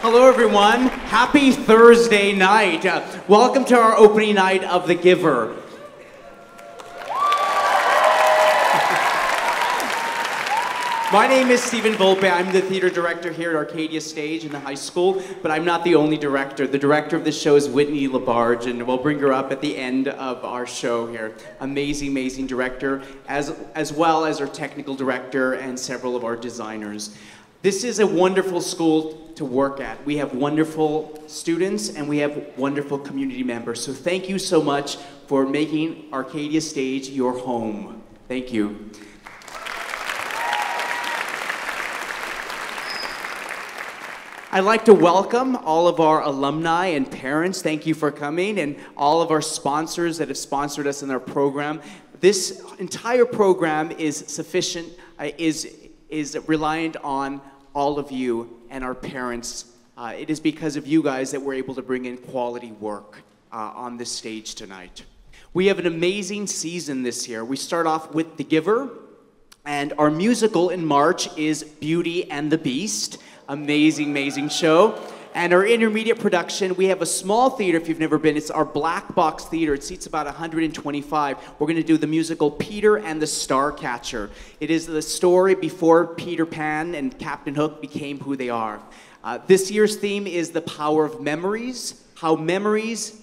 Hello, everyone. Happy Thursday night. Welcome to our opening night of The Giver. My name is Stephen Volpe. I'm the theater director here at Arcadia Stage in the high school, but I'm not the only director. The director of the show is Whitney Labarge, and we'll bring her up at the end of our show here. Amazing, amazing director, as well as our technical director and several of our designers. This is a wonderful school to work at. We have wonderful students and we have wonderful community members. So thank you so much for making Arcadia Stage your home. Thank you. I'd like to welcome all of our alumni and parents. Thank you for coming, and all of our sponsors that have sponsored us in our program. This entire program is sufficient, is reliant on all of you and our parents. It is because of you guys that we're able to bring in quality work on this stage tonight. We have an amazing season this year. We start off with The Giver, and our musical in March is Beauty and the Beast. Amazing, amazing show. And our intermediate production, we have a small theater if you've never been. It's our Black Box Theater. It seats about 125. We're going to do the musical Peter and the Starcatcher. It is the story before Peter Pan and Captain Hook became who they are. This year's theme is the power of memories, how memories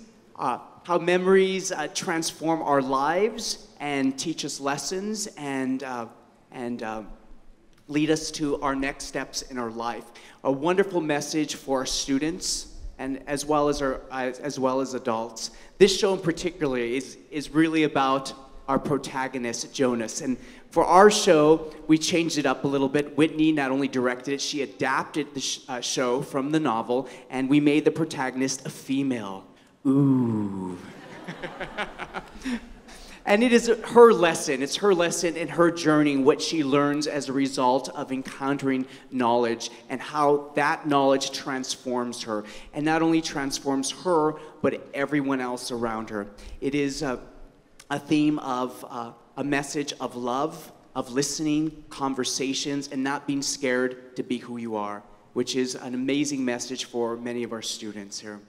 transform our lives and teach us lessons and lead us to our next steps in our life. A wonderful message for our students and as well as adults. This show in particular is really about our protagonist, Jonas. And for our show, we changed it up a little bit. Whitney not only directed it, she adapted the show from the novel, and we made the protagonist a female. Ooh. And it is her lesson. It's her lesson in her journey, what she learns as a result of encountering knowledge and how that knowledge transforms her. And not only transforms her, but everyone else around her. It is a theme of a message of love, of listening, conversations, and not being scared to be who you are, which is an amazing message for many of our students here.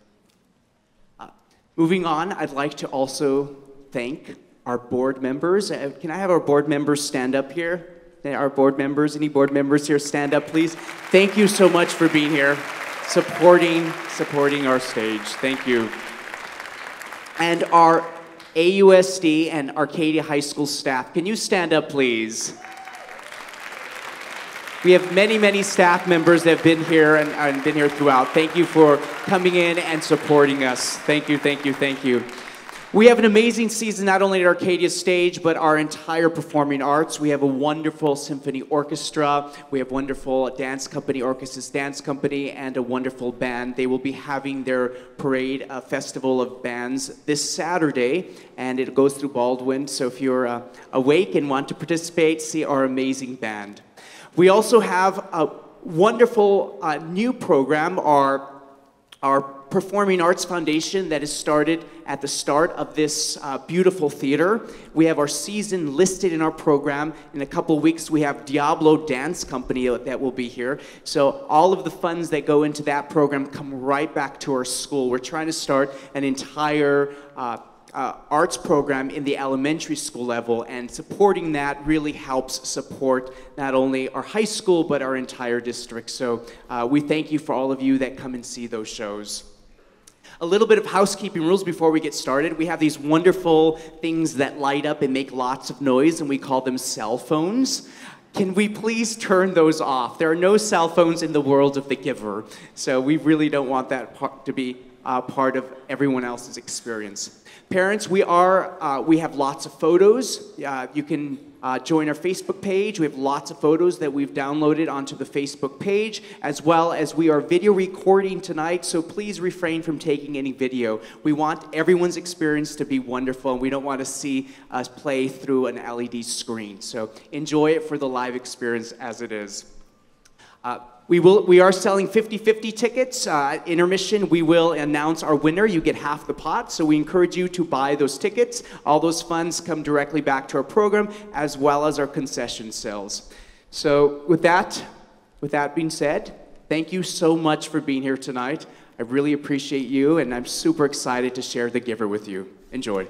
Moving on, I'd like to also thank our board members. Can I have our board members stand up here? Our board members, any board members here, stand up, please. Thank you so much for being here, supporting our stage. Thank you. And our AUSD and Arcadia High School staff, can you stand up, please? We have many, many staff members that have been here and been here throughout. Thank you for coming in and supporting us. Thank you, thank you, thank you. We have an amazing season, not only at Arcadia Stage, but our entire performing arts. We have a wonderful symphony orchestra. We have wonderful dance company, Orchesis Dance Company, and a wonderful band. They will be having their parade, festival of bands, this Saturday, and it goes through Baldwin. So if you're awake and want to participate, see our amazing band. We also have a wonderful new program, our Performing Arts Foundation that is started at the start of this beautiful theater. We have our season listed in our program. In a couple of weeks, we have Diablo Dance Company that will be here. So all of the funds that go into that program come right back to our school. We're trying to start an entire arts program in the elementary school level, and supporting that really helps support not only our high school, but our entire district. So we thank you for all of you that come and see those shows. A little bit of housekeeping rules before we get started. We have these wonderful things that light up and make lots of noise, and we call them cell phones. Can we please turn those off? There are no cell phones in the world of The Giver, so we really don't want that to be part of everyone else's experience. Parents, we have lots of photos. You can join our Facebook page. We have lots of photos that we've downloaded onto the Facebook page, as well as we are video recording tonight, so please refrain from taking any video. We want everyone's experience to be wonderful, and we don't want to see us play through an LED screen. So enjoy it for the live experience as it is. We are selling 50-50 tickets. Intermission, we will announce our winner. You get half the pot, so we encourage you to buy those tickets. All those funds come directly back to our program, as well as our concession sales. So with that being said, Thank you so much for being here tonight. I really appreciate you, and I'm super excited to share the giver with you. Enjoy.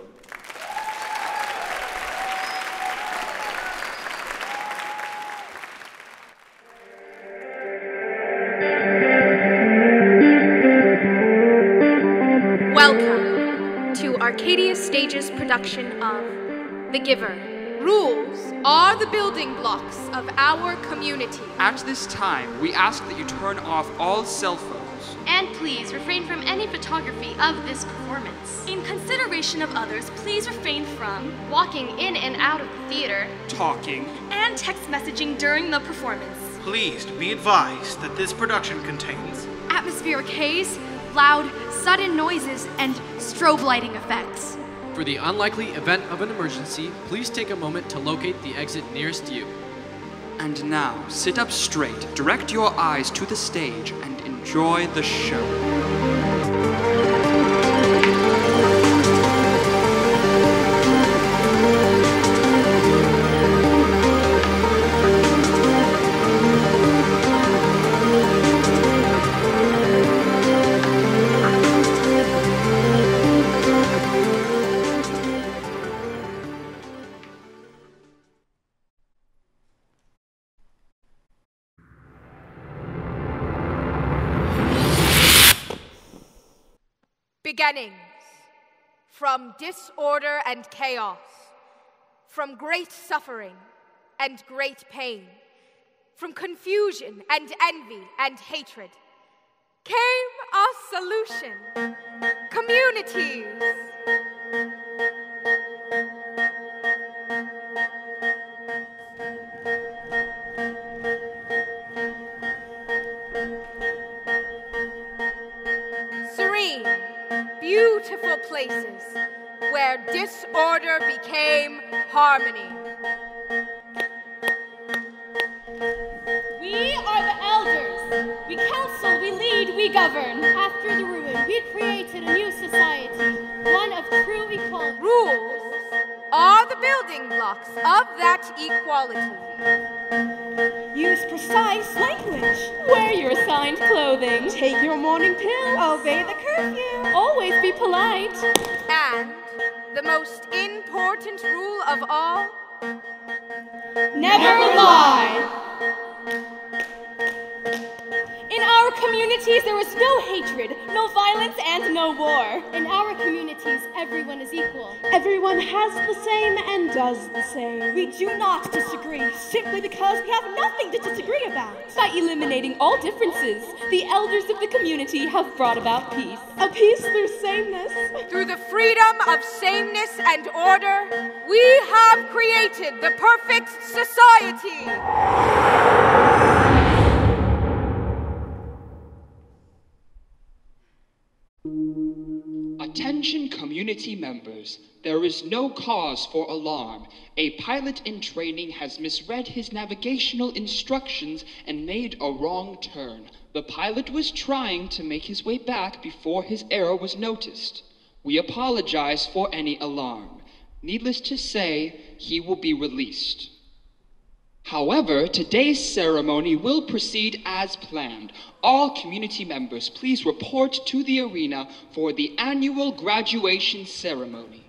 Welcome to Arcadia Stage's production of The Giver. Rules are the building blocks of our community. At this time, we ask that you turn off all cell phones. And please refrain from any photography of this performance. In consideration of others, please refrain from walking in and out of the theater, Talking. and text messaging during the performance. Please be advised that this production contains Atmospheric haze, loud, sudden noises, and strobe lighting effects. For the unlikely event of an emergency, please take a moment to locate the exit nearest you. And now, sit up straight, direct your eyes to the stage, and enjoy the show. Beginnings. From disorder and chaos, from great suffering and great pain, from confusion and envy and hatred, came a solution. Communities. Serene, beautiful places where disorder became harmony. We are the elders. We counsel, we lead, we govern. After the ruin, we created a new society, one of true equality. Rules are the building blocks of that equality. Use precise language. Wear your assigned clothing. Take your morning pill. Obey the curfew. Always be polite. And the most important rule of all, Never lie. In our communities, there is no hatred, no violence, and no war. In our communities, everyone is equal. Everyone has the same and does the same. We do not disagree, simply because we have nothing to disagree about. By eliminating all differences, the elders of the community have brought about peace. A peace through sameness. through the freedom of sameness and order, we have created the perfect society. Attention community members, there is no cause for alarm. A pilot in training has misread his navigational instructions and made a wrong turn. The pilot was trying to make his way back before his error was noticed. We apologize for any alarm. Needless to say, he will be released. However, today's ceremony will proceed as planned. All community members, please report to the arena for the annual graduation ceremony.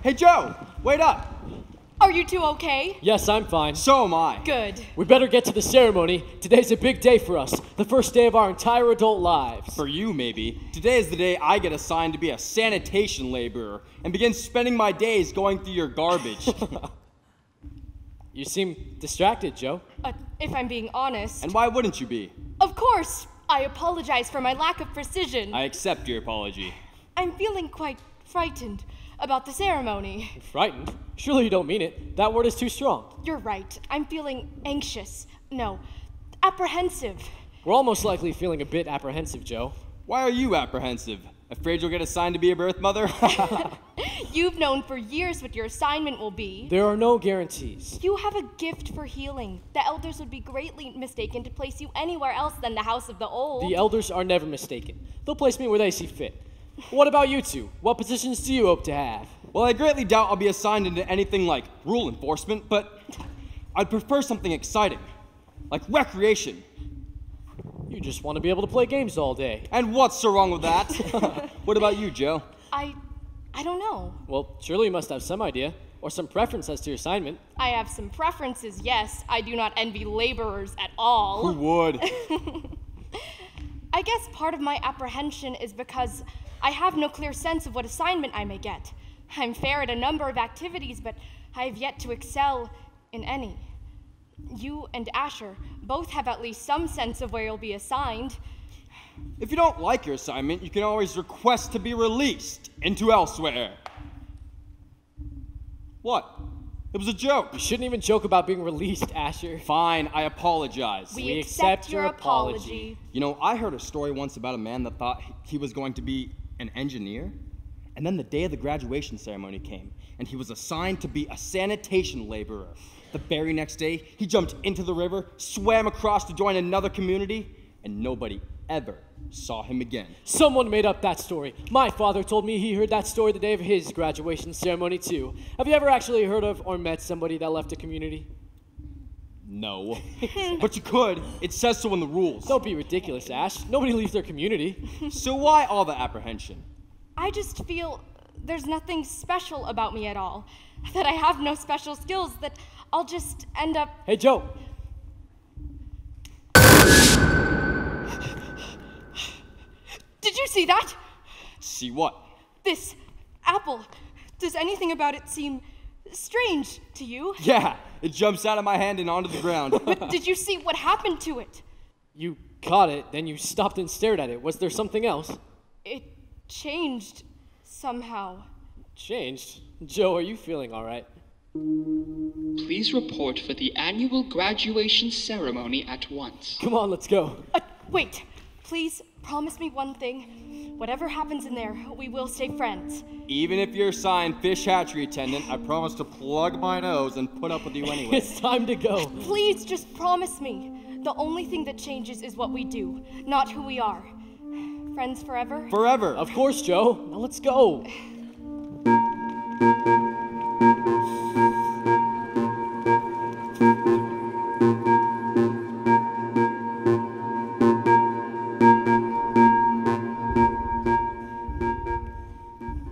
Hey Joe, wait up! Are you two okay? Yes, I'm fine. So am I. Good. We better get to the ceremony. Today's a big day for us. The first day of our entire adult lives. For you, maybe. Today is the day I get assigned to be a sanitation laborer and begin spending my days going through your garbage. You seem distracted, Joe. If I'm being honest. And why wouldn't you be? Of course. I apologize for my lack of precision. I accept your apology. I'm feeling quite frightened about the ceremony. Frightened? Surely you don't mean it. That word is too strong. You're right. I'm feeling anxious. No, apprehensive. We're all most likely feeling a bit apprehensive, Joe. Why are you apprehensive? Afraid you'll get assigned to be a birth mother? You've known for years what your assignment will be. There are no guarantees. You have a gift for healing. The elders would be greatly mistaken to place you anywhere else than the house of the old. The elders are never mistaken. They'll place me where they see fit. What about you two? What positions do you hope to have? Well, I greatly doubt I'll be assigned into anything like rule enforcement, but I'd prefer something exciting. like recreation. You just want to be able to play games all day. And what's so wrong with that? What about you, Joe? I don't know. Well, surely you must have some idea, or some preference as to your assignment. I have some preferences, yes. I do not envy laborers at all. Who would? I guess part of my apprehension is because I have no clear sense of what assignment I may get. I'm fair at a number of activities, but I have yet to excel in any. You and Asher both have at least some sense of where you'll be assigned. If you don't like your assignment, you can always request to be released into elsewhere. What? It was a joke. You shouldn't even joke about being released, Asher. Fine, I apologize. We accept your apology. You know, I heard a story once about a man that thought he was going to be an engineer. And then the day of the graduation ceremony came, and he was assigned to be a sanitation laborer. The very next day, he jumped into the river, swam across to join another community, and nobody ever saw him again. Someone made up that story. My father told me he heard that story the day of his graduation ceremony, too. Have you ever actually heard of or met somebody that left a community? No. But you could. It says so in the rules. Don't be ridiculous, Ash. Nobody leaves their community. So why all the apprehension? I just feel there's nothing special about me at all. That I have no special skills, that I'll just end up... Hey, Joe. Did you see that? See what? This apple. Does anything about it seem strange to you? Yeah, it jumps out of my hand and onto the ground. But did you see what happened to it? You caught it, then you stopped and stared at it. Was there something else? It changed somehow. Changed? Joe, are you feeling all right? Please report for the annual graduation ceremony at once. Come on, let's go. Wait, please promise me one thing. Whatever happens in there, we will stay friends. Even if you're assigned fish hatchery attendant, I promise to plug my nose and put up with you anyway. It's time to go. Please just promise me. The only thing that changes is what we do, not who we are. Friends forever? Forever. Of course, Joe. Now let's go.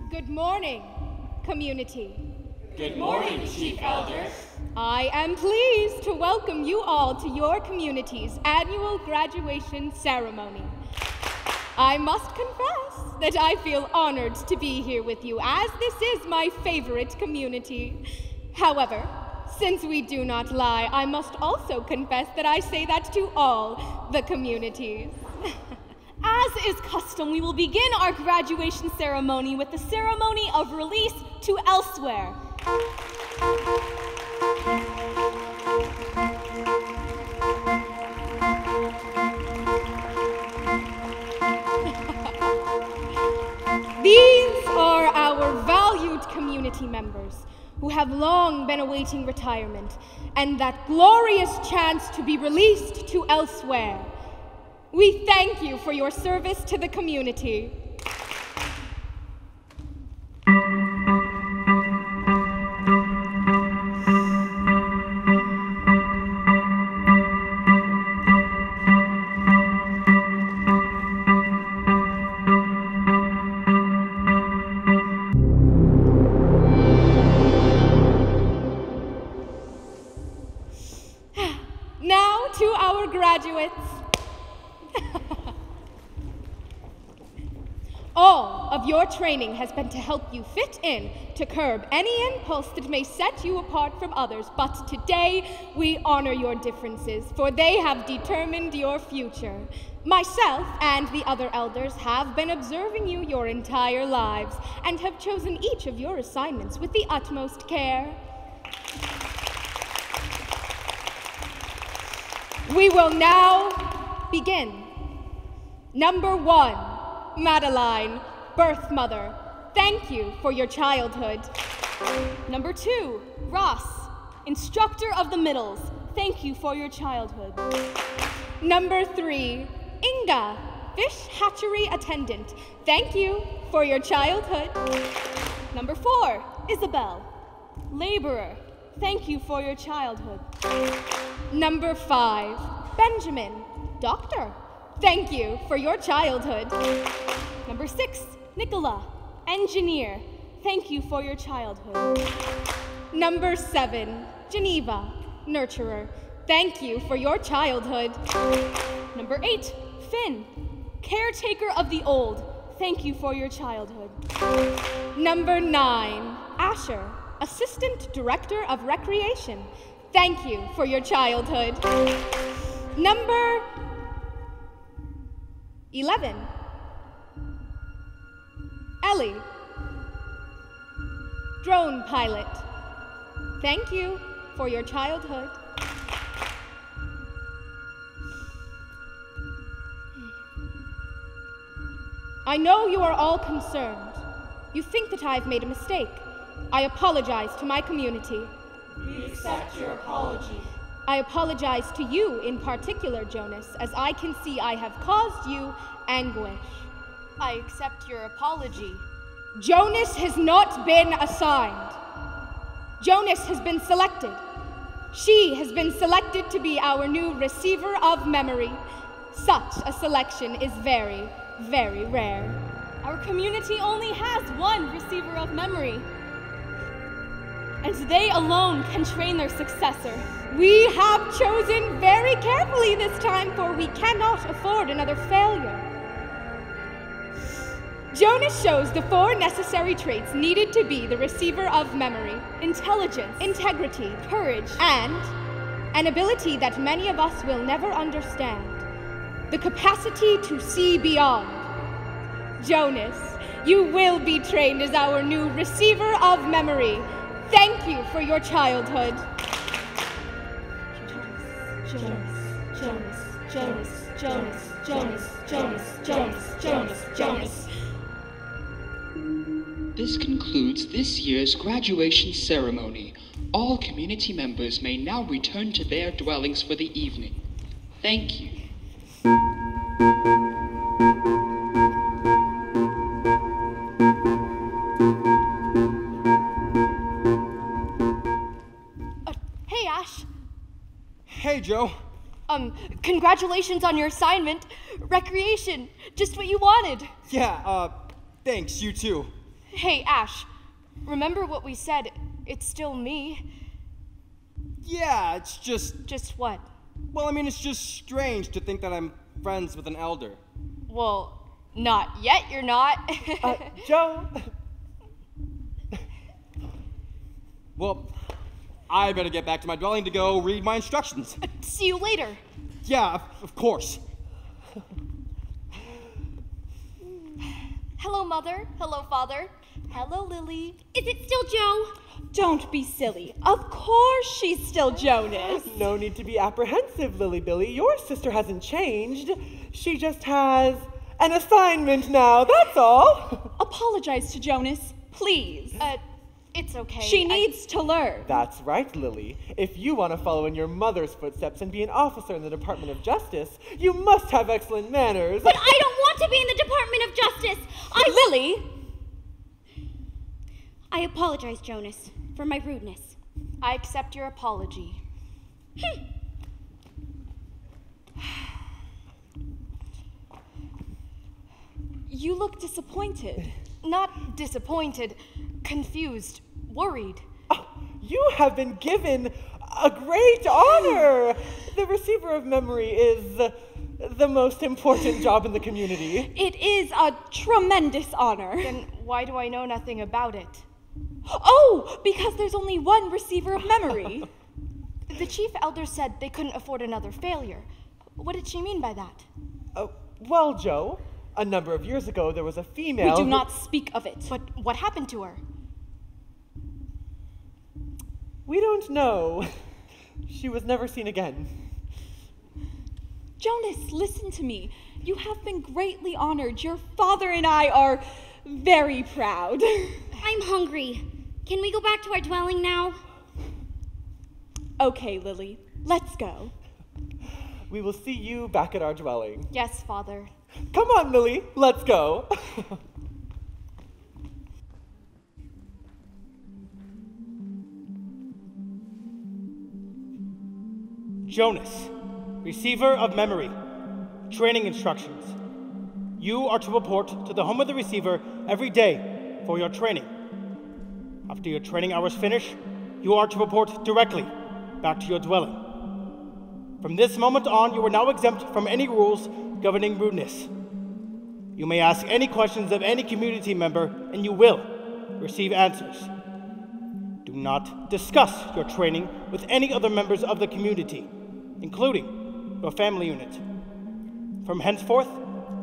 Good morning, community. Good morning, Chief Elders. I am pleased to welcome you all to your community's annual graduation ceremony. I must confess that I feel honored to be here with you, as this is my favorite community. However, since we do not lie, I must also confess that I say that to all the communities. As is custom, we will begin our graduation ceremony with the ceremony of release to elsewhere. These are our valued community members who have long been awaiting retirement and that glorious chance to be released to elsewhere. We thank you for your service to the community. Now to our graduates. All of your training has been to help you fit in, to curb any impulse that may set you apart from others. But today, we honor your differences, for they have determined your future. Myself and the other elders have been observing you your entire lives and have chosen each of your assignments with the utmost care. We will now begin. Number 1. Madeline, birth mother, thank you for your childhood. Number 2, Ross, instructor of the middles. Thank you for your childhood. Number 3, Inga, fish hatchery attendant. Thank you for your childhood. Number 4, Isabel, laborer. Thank you for your childhood. Number 5, Benjamin, doctor. Thank you for your childhood. Number 6, Nicola, engineer. Thank you for your childhood. Number 7, Geneva, nurturer. Thank you for your childhood. Number 8, Finn, caretaker of the old. Thank you for your childhood. Number 9, Asher, assistant director of recreation. Thank you for your childhood. Number 11, Ellie, drone pilot. Thank you for your childhood. I know you are all concerned. You think that I've made a mistake. I apologize to my community. We accept your apology. I apologize to you in particular, Jonas, as I can see I have caused you anguish. I accept your apology. Jonas has not been assigned. Jonas has been selected. She has been selected to be our new receiver of memory. Such a selection is very, very rare. Our community only has one receiver of memory, and they alone can train their successor. We have chosen very carefully this time, for we cannot afford another failure. Jonas shows the 4 necessary traits needed to be the receiver of memory: intelligence, integrity, courage, and an ability that many of us will never understand: the capacity to see beyond. Jonas, you will be trained as our new receiver of memory. Thank you for your childhood. Jonas, Jonas, Jonas, Jonas, Jonas, Jonas, Jonas, Jonas, Jonas. This concludes this year's graduation ceremony. All community members may now return to their dwellings for the evening. Thank you. Hey, Ash. Hey, Joe. Congratulations on your assignment. Recreation, just what you wanted. Yeah, thanks, you too. Hey, Ash, remember what we said? It's still me. Yeah, it's just... Just what? Well, I mean, it's just strange to think that I'm friends with an elder. Well, not yet, you're not. Joe! Well, I better get back to my dwelling to go read my instructions. See you later. Yeah, of course. Hello, Mother. Hello, Father. Hello, Lily. Is it still Joe? Don't be silly. Of course she's still Jonas. No need to be apprehensive, Lily Billy. Your sister hasn't changed. She just has an assignment now, that's all. Apologize to Jonas, please. It's okay. She needs to learn. That's right, Lily. If you want to follow in your mother's footsteps and be an officer in the Department of Justice, you must have excellent manners. But I don't want to be in the Department of Justice. Lily! I apologize, Jonas, for my rudeness. I accept your apology. You look disappointed. Not disappointed, confused, worried. You have been given a great honor. The receiver of memory is the most important job in the community. It is a tremendous honor. Then why do I know nothing about it? Oh, because there's only one receiver of memory. The chief elder said they couldn't afford another failure. What did she mean by that? Well, Joe, a number of years ago there was a female. We do not speak of it. But what happened to her? We don't know. She was never seen again. Jonas, listen to me. You have been greatly honored. Your father and I are very proud. I'm hungry. Can we go back to our dwelling now? Okay, Lily. Let's go. We will see you back at our dwelling. Yes, Father. Come on, Lily. Let's go. Jonas, receiver of memory. Training instructions. You are to report to the home of the receiver every day for your training. After your training hours finish, you are to report directly back to your dwelling. From this moment on, you are now exempt from any rules governing rudeness. You may ask any questions of any community member, and you will receive answers. Do not discuss your training with any other members of the community, including your family unit. From henceforth,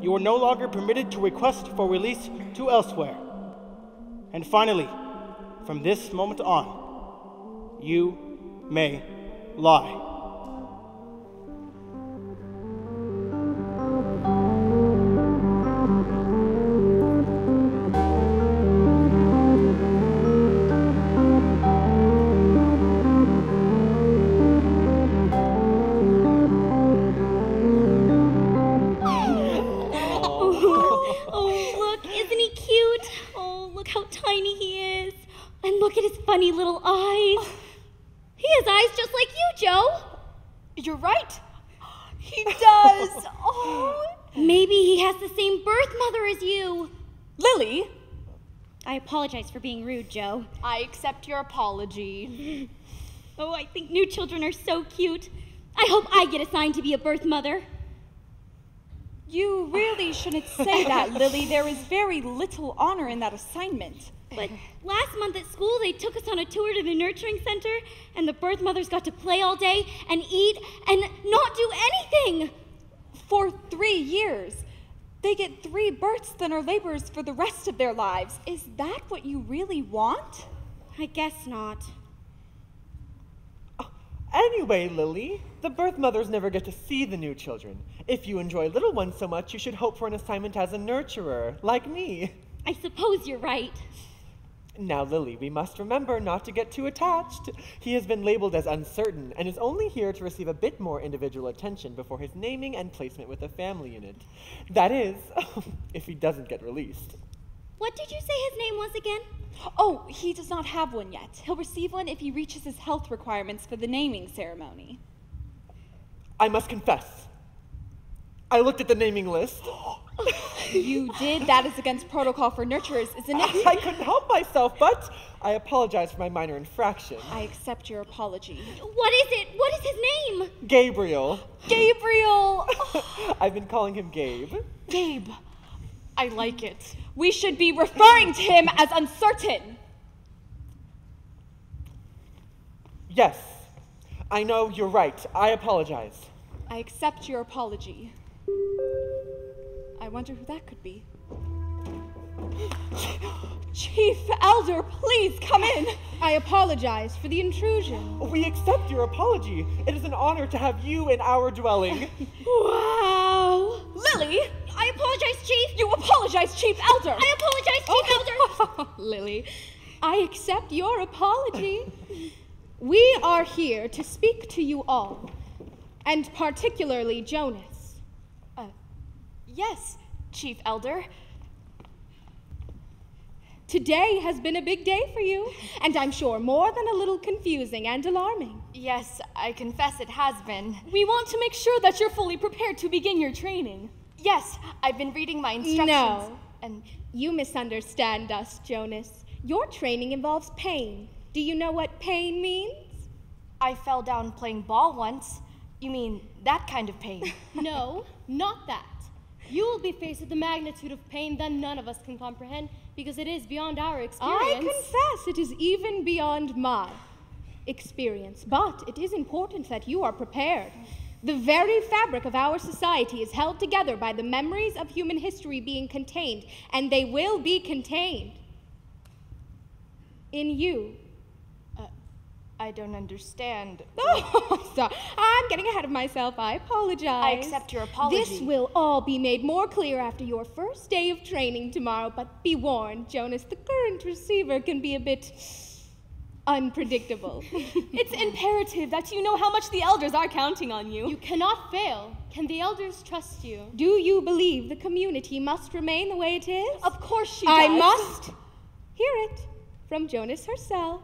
you are no longer permitted to request for release to elsewhere. And finally, from this moment on, you may lie. Funny little eyes. He has eyes just like you, Joe. You're right. He does. Oh. Maybe he has the same birth mother as you. Lily. I apologize for being rude, Joe. I accept your apology. Oh, I think new children are so cute. I hope I get assigned to be a birth mother. You really shouldn't say that, Lily. There is very little honor in that assignment. But last month at school, they took us on a tour to the nurturing center, and the birth mothers got to play all day and eat and not do anything. For 3 years. They get 3 births, then are laborers for the rest of their lives. Is that what you really want? I guess not. Anyway, Lily, the birth mothers never get to see the new children. If you enjoy little ones so much, you should hope for an assignment as a nurturer, like me. I suppose you're right. Now, Lily, we must remember not to get too attached. He has been labeled as uncertain and is only here to receive a bit more individual attention before his naming and placement with the family unit. That is, if he doesn't get released. What did you say his name was again? Oh, he does not have one yet. He'll receive one if he reaches his health requirements for the naming ceremony. I must confess. I looked at the naming list. You did? That is against protocol for nurturers, isn't it? I couldn't help myself, but I apologize for my minor infraction. I accept your apology. What is it? What is his name? Gabriel. Gabriel! I've been calling him Gabe. Gabe. I like it. We should be referring to him as uncertain. Yes. I know you're right. I apologize. I accept your apology. I wonder who that could be. Chief Elder, please come in. I apologize for the intrusion. We accept your apology. It is an honor to have you in our dwelling. Wow. Lily! I apologize, Chief. You apologize, Chief Elder. I apologize, Chief Elder. Lily, I accept your apology. We are here to speak to you all, and particularly Jonas. Yes, Chief Elder. Today has been a big day for you, and I'm sure more than a little confusing and alarming. Yes, I confess it has been. We want to make sure that you're fully prepared to begin your training. Yes, I've been reading my instructions. No, and you misunderstand us, Jonas. Your training involves pain. Do you know what pain means? I fell down playing ball once. You mean that kind of pain? No, not that. You will be faced with a magnitude of pain that none of us can comprehend because it is beyond our experience. I confess it is even beyond my experience, but it is important that you are prepared. The very fabric of our society is held together by the memories of human history being contained, and they will be contained in you. I don't understand. Oh, sorry. I'm getting ahead of myself. I apologize. I accept your apology. This will all be made more clear after your first day of training tomorrow, but be warned, Jonas, the current receiver can be a bit unpredictable. It's imperative that you know how much the elders are counting on you. You cannot fail. Can the elders trust you? Do you believe the community must remain the way it is? Of course she does. I must hear it from Jonas herself.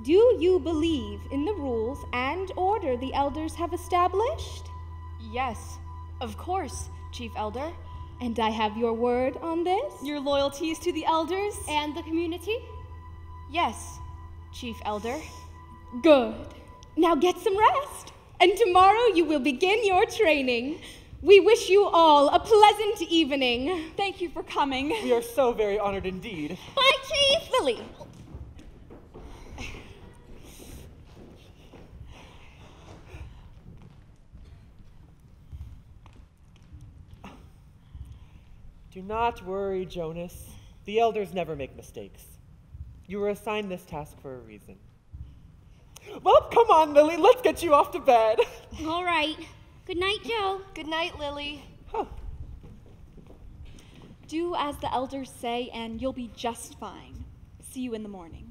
Do you believe in the rules and order the elders have established? Yes, of course, Chief Elder. And I have your word on this? Your loyalties to the elders and the community? Yes, Chief Elder. Good. Now get some rest. And tomorrow you will begin your training. We wish you all a pleasant evening. Thank you for coming. We are so very honored indeed. Bye, Chief! Lily. Do not worry, Jonas. The elders never make mistakes. You were assigned this task for a reason. Well, come on, Lily. Let's get you off to bed. All right. Good night, Joe. Good night, Lily. Do as the elders say, and you'll be just fine. See you in the morning.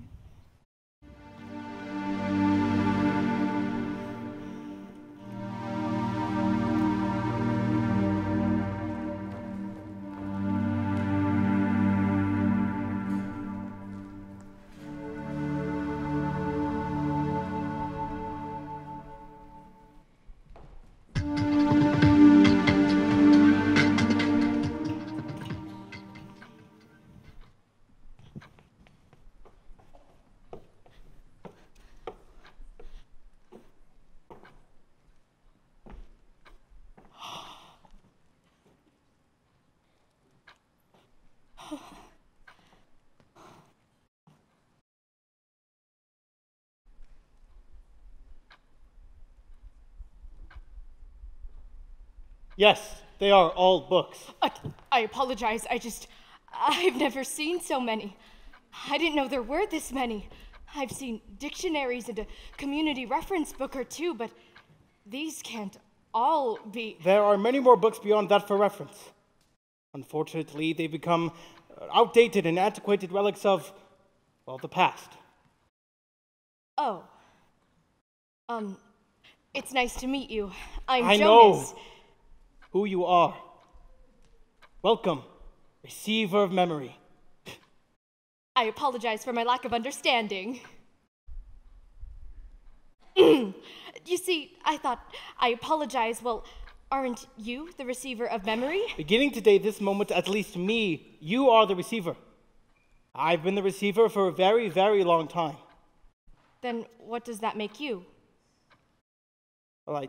Yes, they are all books. I apologize. I've never seen so many. I didn't know there were this many. I've seen dictionaries and a community reference book or two, but these can't all be. There are many more books beyond that for reference. Unfortunately, they become outdated and antiquated relics of, well, the past. Oh. It's nice to meet you. I'm I Jonas. know who you are. Welcome, receiver of memory. I apologize for my lack of understanding. You see, I apologize. Well, aren't you the receiver of memory? Beginning today, this moment, at least me, you are the receiver. I've been the receiver for a very, very long time. Then what does that make you? Well,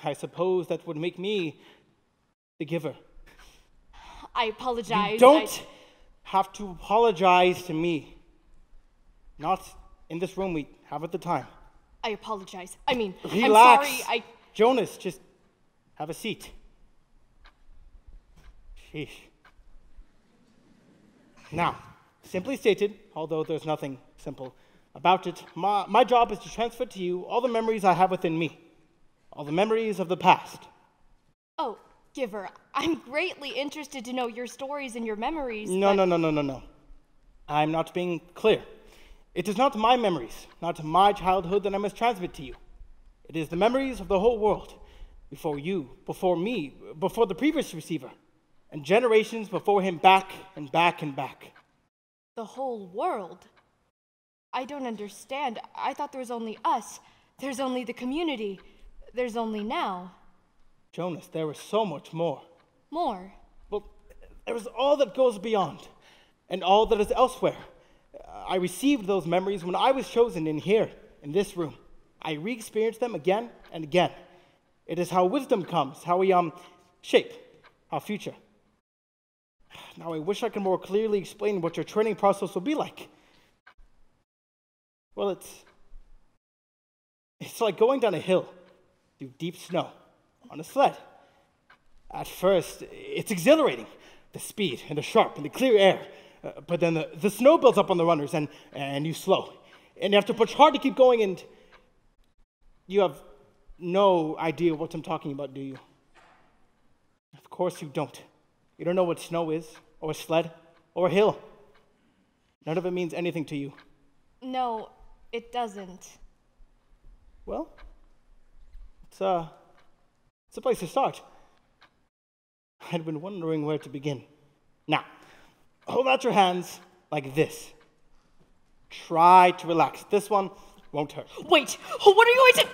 I suppose that would make me the giver. I apologize. You don't have to apologize to me. Not in this room we have at the time. I apologize. I mean, relax. I'm sorry. Jonas, just have a seat. Sheesh. Now, simply stated, although there's nothing simple about it, my job is to transfer to you all the memories I have within me. All the memories of the past. Oh, Giver, I'm greatly interested to know your stories and your memories. No. I'm not being clear. It is not my memories, not my childhood that I must transmit to you. It is the memories of the whole world. Before you, before me, before the previous receiver, and generations before him, back and back and back. The whole world? I don't understand. I thought there was only us. There's only the community. There's only now. Jonas, there is so much more. More? Well, there is all that goes beyond, and all that is elsewhere. I received those memories when I was chosen in here, in this room. I re-experienced them again and again. It is how wisdom comes, how we shape our future. Now I wish I could more clearly explain what your training process will be like. Well, it's like going down a hill through deep snow on a sled. At first, it's exhilarating, the speed and the sharp and the clear air. But then the snow builds up on the runners and you slow. And you have to push hard to keep going, and you have no idea what I'm talking about, do you? Of course you don't. You don't know what snow is, or a sled, or a hill. None of it means anything to you. No, it doesn't. Well, it's a place to start. I'd been wondering where to begin. Now, hold out your hands like this. Try to relax. This one won't hurt. Wait, what are you going to...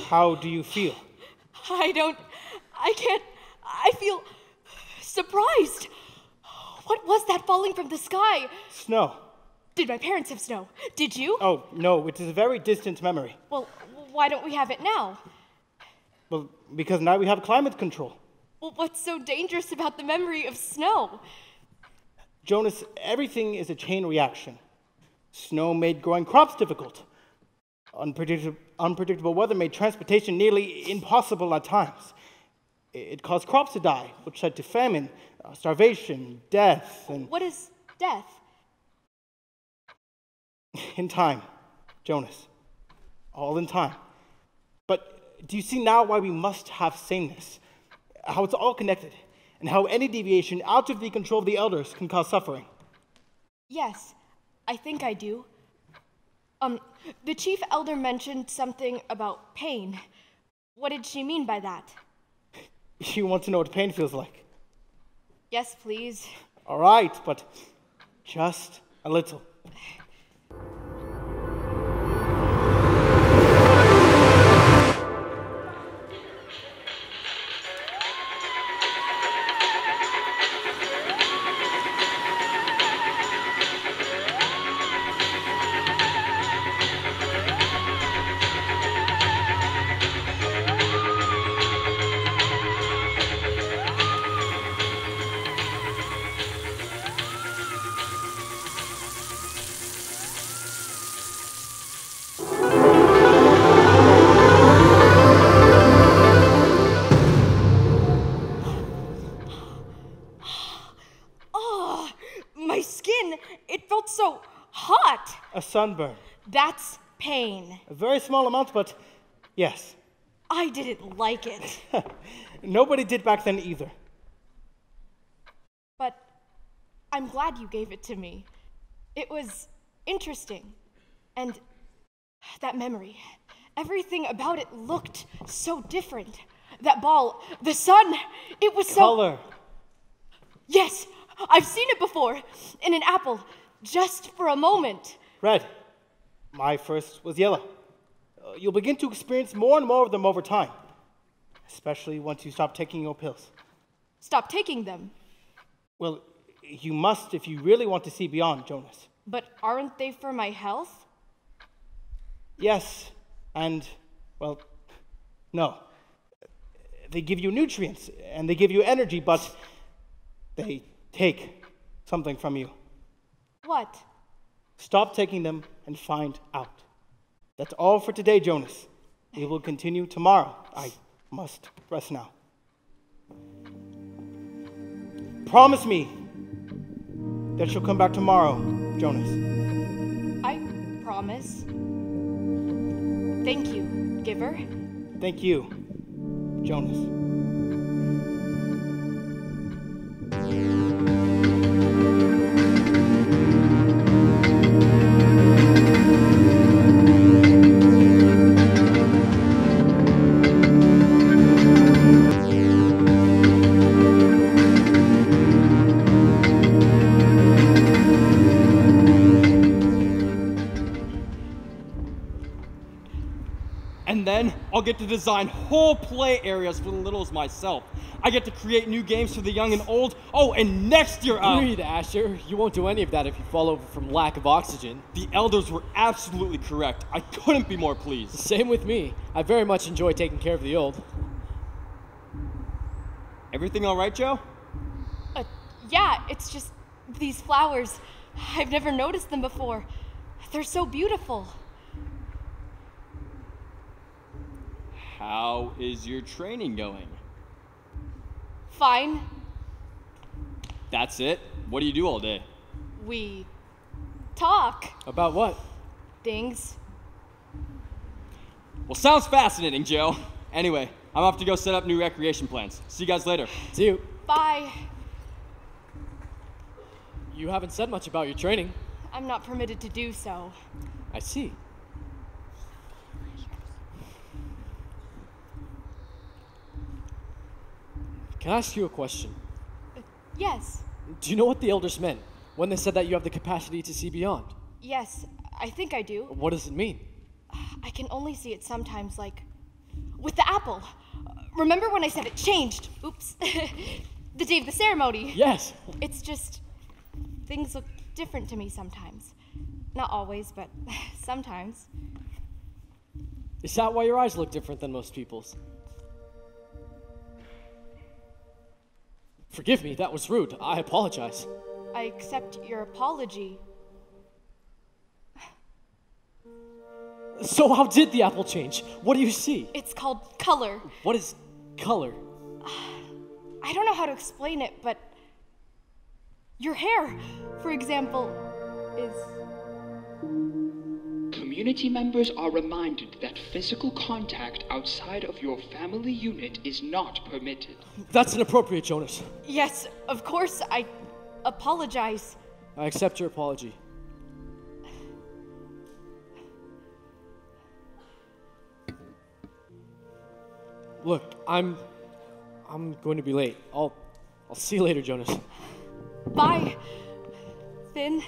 How do you feel? I feel surprised. What was that falling from the sky? Snow. Did my parents have snow? Did you? Oh, no, it is a very distant memory. Well, why don't we have it now? Well, because now we have climate control. Well, what's so dangerous about the memory of snow? Jonas, everything is a chain reaction. Snow made growing crops difficult. Unpredictable weather made transportation nearly impossible at times. It caused crops to die, which led to famine, starvation, death, and... What is death? In time, Jonas. All in time. But do you see now why we must have sameness? How it's all connected, and how any deviation out of the control of the elders can cause suffering? Yes, I think I do. The chief elder mentioned something about pain. What did she mean by that? You want to know what pain feels like? Yes, please. All right, but just a little. So hot. A sunburn. That's pain. A very small amount, but yes. I didn't like it. Nobody did back then either. But I'm glad you gave it to me. It was interesting. And that memory, everything about it looked so different. That ball, the sun, it was so... Color. Yes, I've seen it before, in an apple, just for a moment. Red. My first was yellow. You'll begin to experience more and more of them over time, especially once you stop taking your pills. Stop taking them? Well, you must if you really want to see beyond, Jonas. But aren't they for my health? Yes, and, well, no. They give you nutrients, and they give you energy, but they take something from you. What? Stop taking them and find out. That's all for today, Jonas. We will continue tomorrow. I must rest now. Promise me that you'll come back tomorrow, Jonas. I promise. Thank you, Giver. Thank you, Jonas. And then I'll get to design whole play areas for the littles myself. I get to create new games for the young and old. Oh, and next year Breathe, Asher. You won't do any of that if you fall over from lack of oxygen. The elders were absolutely correct. I couldn't be more pleased. Same with me. I very much enjoy taking care of the old. Everything all right, Joe? Yeah, it's just these flowers. I've never noticed them before. They're so beautiful. How is your training going? Fine. That's it? What do you do all day? We talk. About what? Things. Well, sounds fascinating, Joe. Anyway, I'm off to go set up new recreation plans. See you guys later. See you. Bye. You haven't said much about your training. I'm not permitted to do so. I see. Can I ask you a question? Yes. Do you know what the elders meant when they said that you have the capacity to see beyond? Yes, I think I do. What does it mean? I can only see it sometimes, like with the apple. Remember when I said it changed? Oops. The day of the ceremony. Yes. It's just things look different to me sometimes. Not always, but sometimes. Is that why your eyes look different than most people's? Forgive me, that was rude. I apologize. I accept your apology. So how did the apple change? What do you see? It's called color. What is color? I don't know how to explain it, but your hair, for example, is... Community members are reminded that physical contact outside of your family unit is not permitted. That's inappropriate, Jonas. Yes, of course, I apologize. I accept your apology. Look, I'm going to be late. I'll see you later, Jonas. Bye, Finn.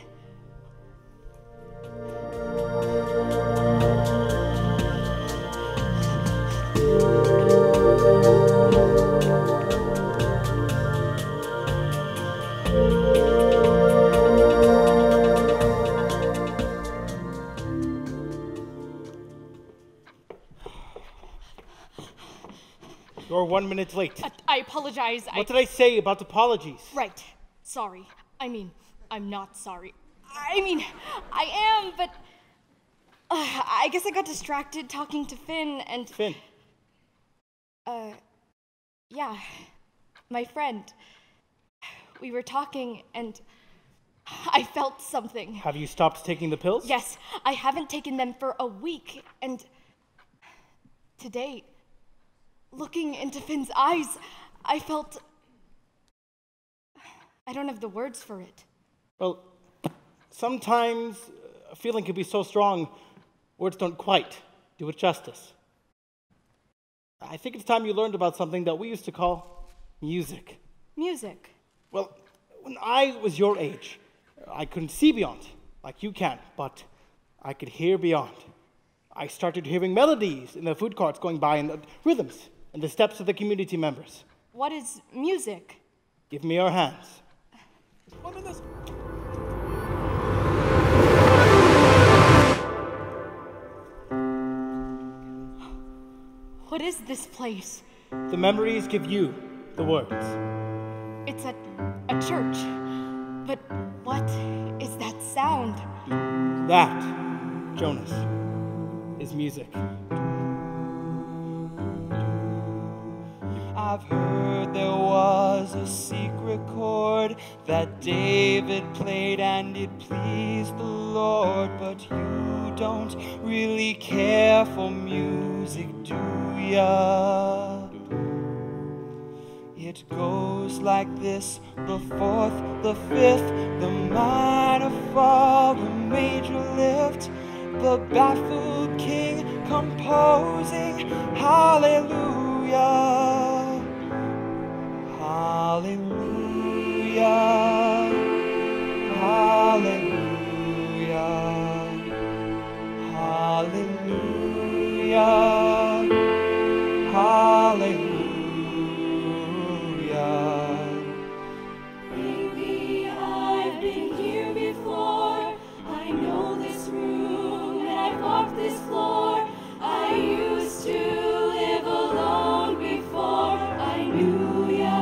You're 1 minute late. I apologize. What did I say about apologies? Right. Sorry. I'm not sorry. I am, but I guess I got distracted talking to Finn and... Finn? Yeah. My friend. We were talking and I felt something. Have you stopped taking the pills? Yes. I haven't taken them for a week and today, looking into Finn's eyes, I felt... I don't have the words for it. Well, sometimes a feeling can be so strong, words don't quite do it justice. I think it's time you learned about something that we used to call music. Music? Well, when I was your age, I couldn't see beyond, like you can, but I could hear beyond. I started hearing melodies in the food carts going by and the rhythms and the steps of the community members. What is music? Give me your hands. What is this place? The memories give you the words. It's a church. But what is that sound? That, Jonas, is music. I've heard there was a secret chord that David played and it pleased the Lord, but you don't really care for music, do ya? It goes like this: the fourth, the fifth, the minor fall, the major lift, the baffled king composing hallelujah. Hallelujah, hallelujah, hallelujah, hallelujah. Maybe I've been here before. I know this room and I've walked this floor. I used to live alone before I knew ya.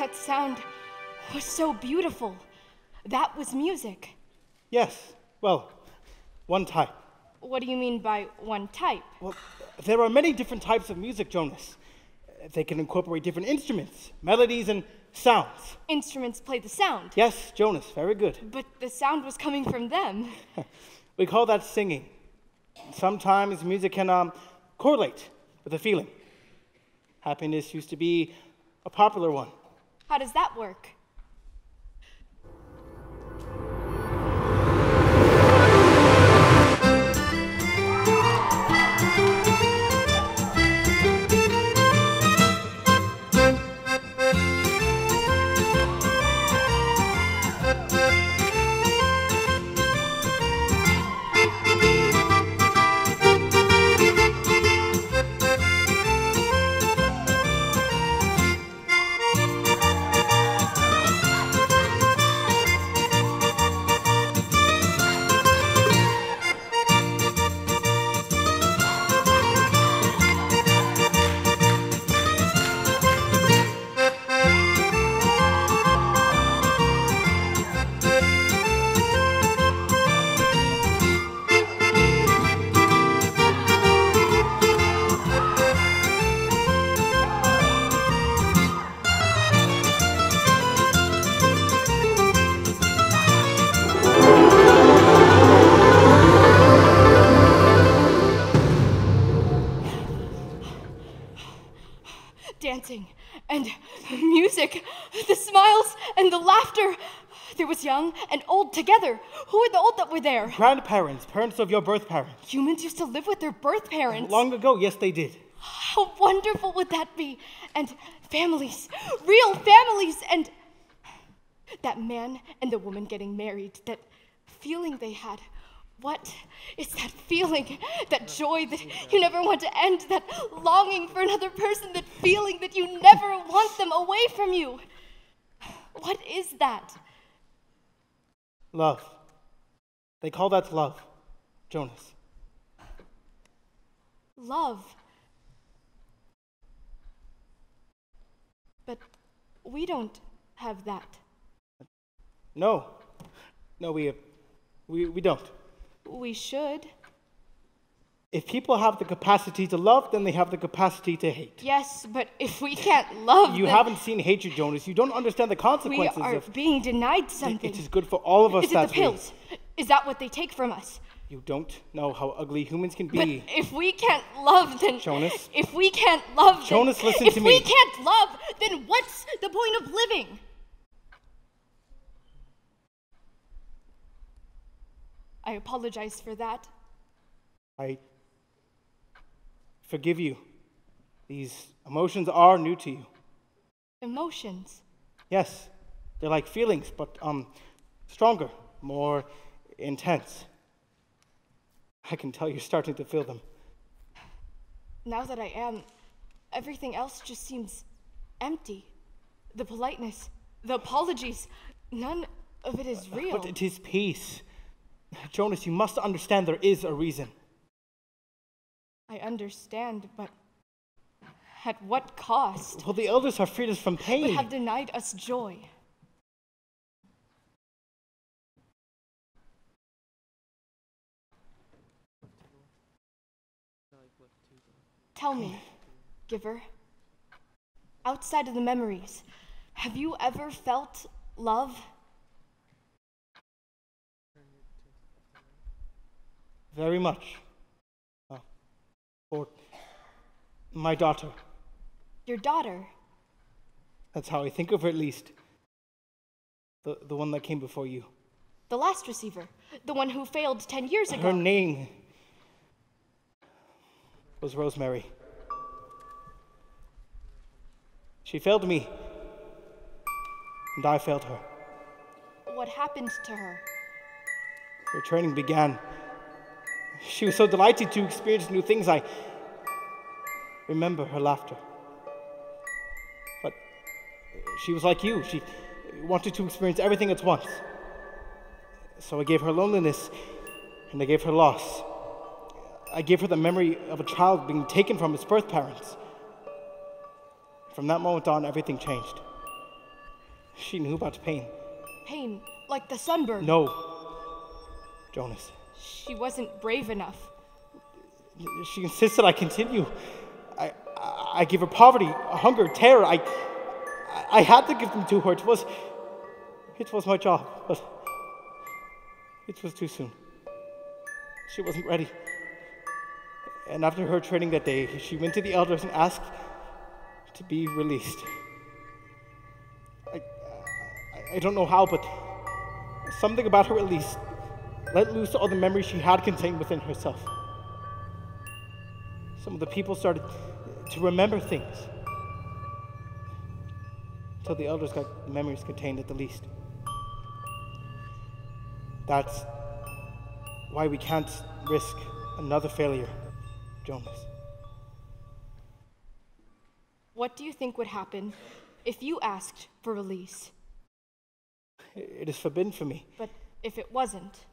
That sound was so beautiful. That was music. Yes, well, one type. What do you mean by one type? Well, there are many different types of music, Jonas. They can incorporate different instruments, melodies, and sounds. Instruments play the sound. Yes, Jonas, very good. But the sound was coming from them. We call that singing. Sometimes music can correlate with a feeling. Happiness used to be a popular one. How does that work? Dancing and music, the smiles and the laughter. There was young and old together. Who were the old that were there? Grandparents, parents of your birth parents. Humans used to live with their birth parents. Long ago, yes, they did. How wonderful would that be? And families, real families, and that man and the woman getting married, that feeling they had. What is that feeling, that joy that you never want to end, that longing for another person, that feeling that you never want them away from you? What is that? Love. They call that love, Jonas. Love. But we don't have that. No, we don't. We should. If people have the capacity to love, then they have the capacity to hate. Yes, but if we can't love, You haven't seen hatred, Jonas. You don't understand the consequences we are being denied something. It is good for all of us. Is it the pills? Is that what they take from us? You don't know how ugly humans can be. But if we can't love, then... Jonas? If we can't love, then... Jonas, listen to me. If we can't love, then what's the point of living? I apologize for that. I forgive you. These emotions are new to you. Emotions? Yes, they're like feelings, but stronger, more intense. I can tell you're starting to feel them. Now that I am, everything else just seems empty. The politeness, the apologies, none of it is real. But it is peace. Jonas, you must understand there is a reason. I understand, but at what cost? Well, the elders have freed us from pain. But have denied us joy. Tell me, giver, outside of the memories, have you ever felt love? Very much. For my daughter. Your daughter? That's how I think of her, at least. The one that came before you. The last receiver. The one who failed 10 years ago. Her name was Rosemary. She failed me, and I failed her. What happened to her? Her training began. She was so delighted to experience new things. I remember her laughter. But she was like you. She wanted to experience everything at once. So I gave her loneliness, and I gave her loss. I gave her the memory of a child being taken from his birth parents. From that moment on, everything changed. She knew about pain. Pain, like the sunburn. No. Jonas. She wasn't brave enough. She insisted I continue. I gave her poverty, hunger, terror. I had to give them to her. It was my job, but it was too soon. She wasn't ready. And after her training that day, she went to the elders and asked to be released. I don't know how, but something about her release let loose all the memories she had contained within herself. Some of the people started to remember things, until the elders got memories contained at the least. That's why we can't risk another failure, Jonas. What do you think would happen if you asked for release? It is forbidden for me. But if it wasn't?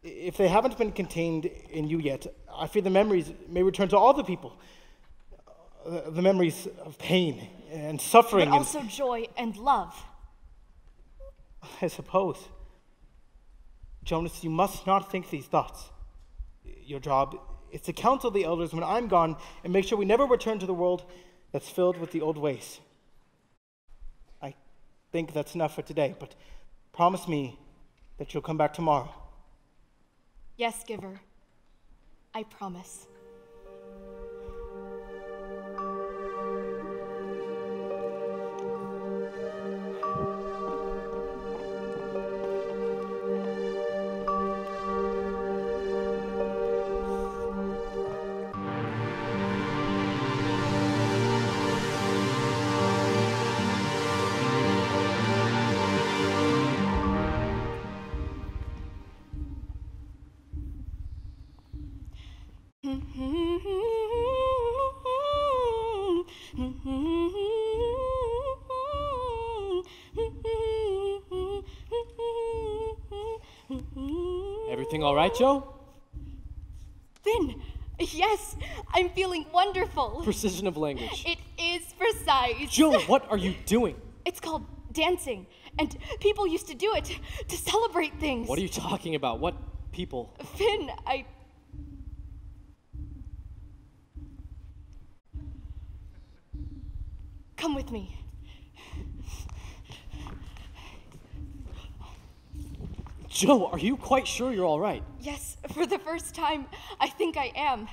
If they haven't been contained in you yet, I fear the memories may return to all the people. The memories of pain and suffering. But also joy and love. I suppose. Jonas, you must not think these thoughts. Your job is to counsel the elders when I'm gone and make sure we never return to the world that's filled with the old ways. I think that's enough for today, but promise me that you'll come back tomorrow. Yes, Giver. I promise. Everything all right, Joe? Finn, yes, I'm feeling wonderful. Precision of language. It is precise. Joe, what are you doing? It's called dancing, and people used to do it to celebrate things. What are you talking about? What people? Finn, Come with me. Joe, are you quite sure you're all right? Yes, for the first time, I think I am.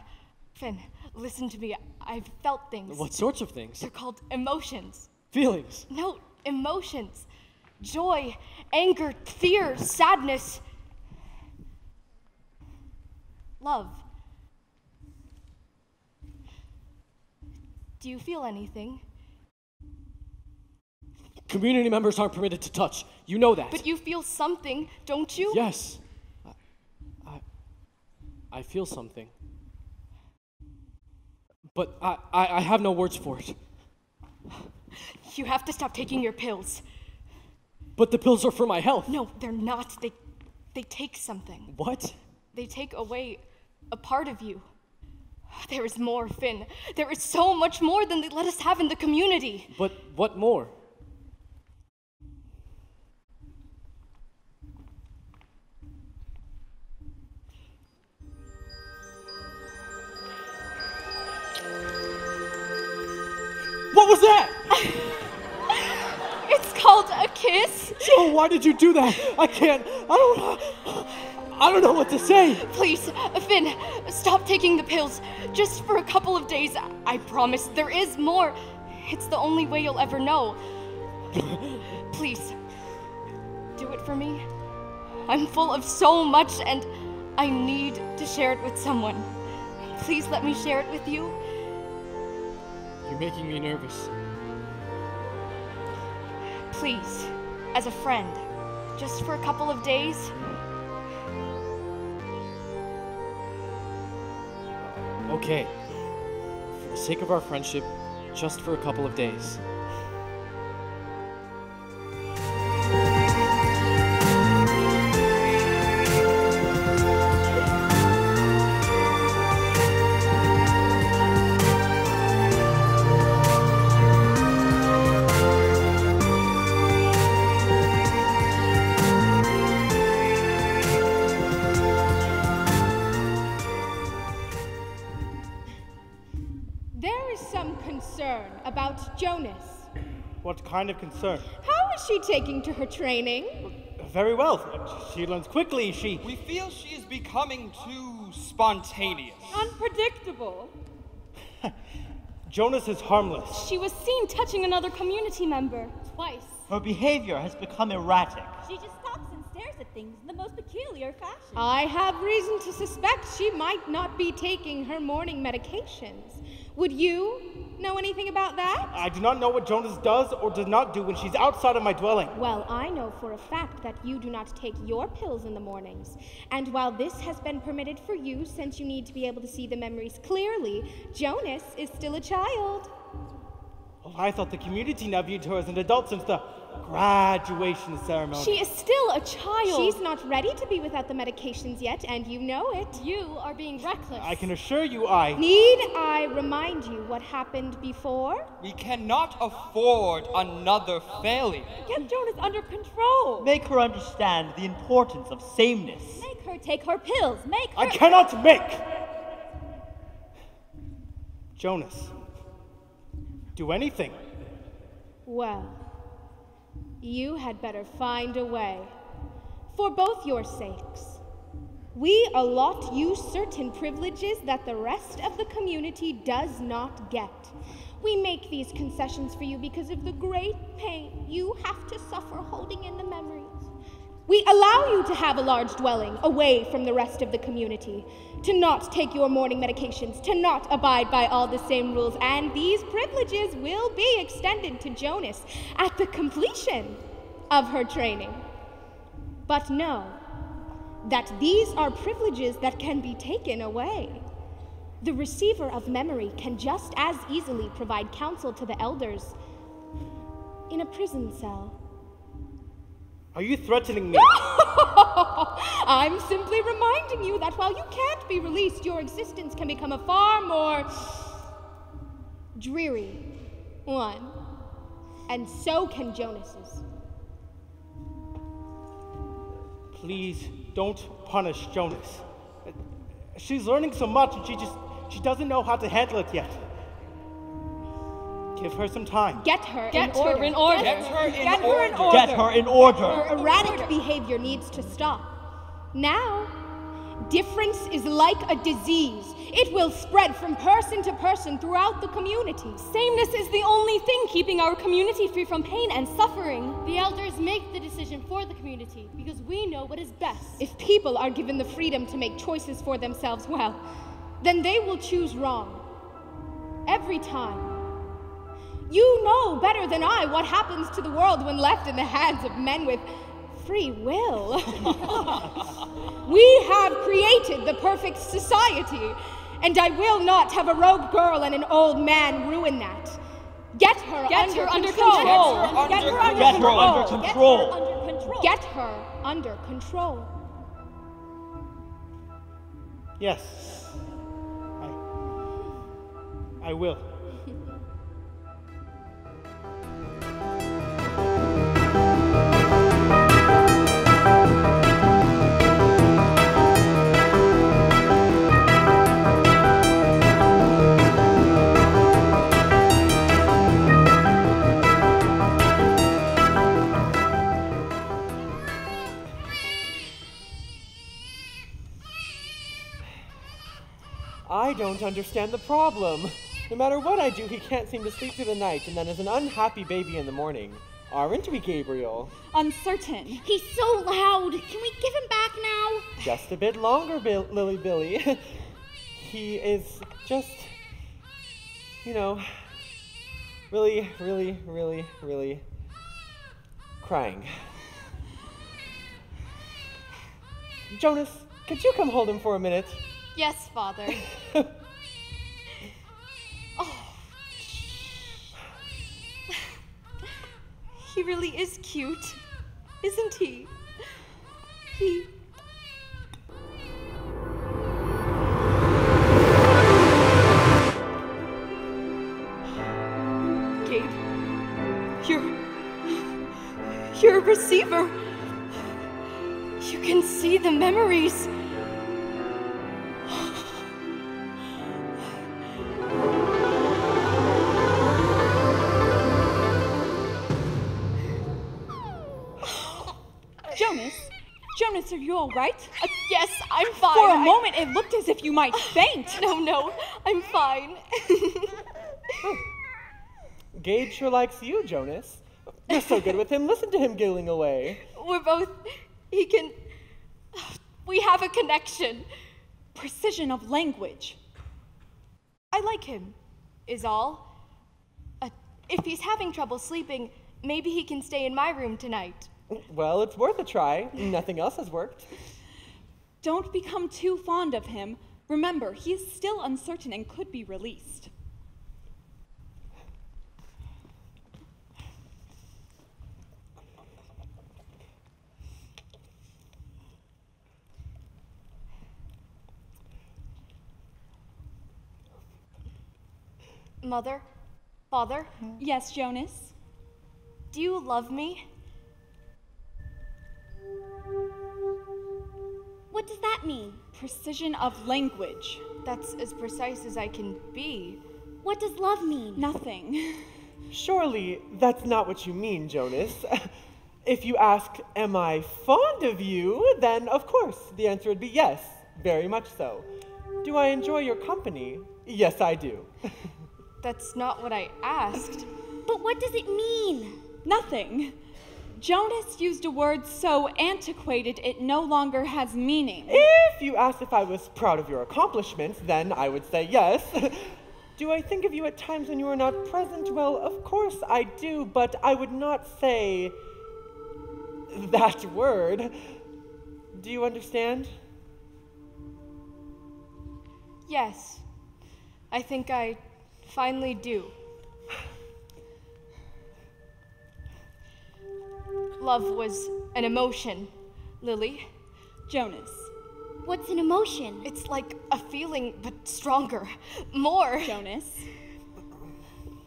Finn, listen to me. I've felt things. What sorts of things? They're called emotions. Feelings? No, emotions. Joy, anger, fear, sadness. Love. Do you feel anything? Community members aren't permitted to touch. You know that. But you feel something, don't you? Yes. I feel something. But I have no words for it. You have to stop taking your pills. But the pills are for my health. No, they're not. They take something. What? They take away a part of you. There is more, Finn. There is so much more than they let us have in the community. But what more? What was that? It's called a kiss. Joe, why did you do that? I don't know what to say. Please, Finn, stop taking the pills. Just for a couple of days. I promise there is more. It's the only way you'll ever know. Please, do it for me. I'm full of so much and I need to share it with someone. Please let me share it with you. You're making me nervous. Please, as a friend, just for a couple of days. Okay. For the sake of our friendship, just for a couple of days. is some concern about Jonas. What kind of concern? How is she taking to her training? Very well. She learns quickly. We feel she is becoming too spontaneous. Unpredictable. Jonas is harmless. She was seen touching another community member. Twice. Her behavior has become erratic. She just stops and stares at things in the most peculiar fashion. I have reason to suspect she might not be taking her morning medications. Would you know anything about that? I do not know what Jonas does or does not do when she's outside of my dwelling. Well, I know for a fact that you do not take your pills in the mornings. And while this has been permitted for you since you need to be able to see the memories clearly, Jonas is still a child. Oh, I thought the community now viewed her as an adult since the graduation ceremony. She is still a child. She's not ready to be without the medications yet, and you know it. You are being reckless. I can assure you Need I remind you what happened before? We cannot afford another failure. Get Jonas under control. Make her understand the importance of sameness. Make her take her pills. Make her... I cannot make Jonas do anything. Well, you had better find a way. For both your sakes. We allot you certain privileges that the rest of the community does not get. We make these concessions for you because of the great pain you have to suffer holding in the memories. We allow you to have a large dwelling away from the rest of the community, to not take your morning medications, to not abide by all the same rules, and these privileges will be extended to Jonas at the completion of her training. But know that these are privileges that can be taken away. The receiver of memory can just as easily provide counsel to the elders in a prison cell. Are you threatening me? I'm simply reminding you that while you can't be released, your existence can become a far more dreary one. And so can Jonas's. Please don't punish Jonas. She's learning so much and she doesn't know how to handle it yet. Give her some time. Get her in order. Get her in order. Get her in order. Her erratic behavior needs to stop. Now, difference is like a disease. It will spread from person to person throughout the community. Sameness is the only thing keeping our community free from pain and suffering. The elders make the decision for the community because we know what is best. If people are given the freedom to make choices for themselves, well, then they will choose wrong. Every time. You know better than I what happens to the world when left in the hands of men with free will. We have created the perfect society, and I will not have a rogue girl and an old man ruin that. Get her under control. Get her under control. Get her under control. Yes. I will. I don't understand the problem. No matter what I do, he can't seem to sleep through the night and then is an unhappy baby in the morning. Aren't we, Gabriel? Uncertain. He's so loud. Can we give him back now? Just a bit longer, Lily Billy. He is just, you know, really crying. Jonas, could you come hold him for a minute? Yes, Father. He really is cute, isn't he? Gabe, you're a receiver. You can see the memories. Jonas, are you all right? Yes, I'm fine. For a moment, it looked as if you might faint. No, I'm fine. Gage sure likes you, Jonas. You're so good with him. Listen to him giggling away. We have a connection. Precision of language. I like him, is all. If he's having trouble sleeping, maybe he can stay in my room tonight. Well, it's worth a try. Nothing else has worked. Don't become too fond of him. Remember, he is still uncertain and could be released. Mother? Father? Yes, Jonas? Do you love me? What does that mean? Precision of language. That's as precise as I can be. What does love mean? Nothing. Surely that's not what you mean, Jonas. If you ask, am I fond of you, then of course the answer would be yes, very much so. Do I enjoy your company? Yes, I do. That's not what I asked. But what does it mean? Nothing. Jonas used a word so antiquated it no longer has meaning. If you asked if I was proud of your accomplishments, then I would say yes. Do I think of you at times when you are not present? Well, of course I do, but I would not say that word. Do you understand? Yes. I think I finally do. Love was an emotion, Lily. Jonas. What's an emotion? It's like a feeling, but stronger. More. Jonas.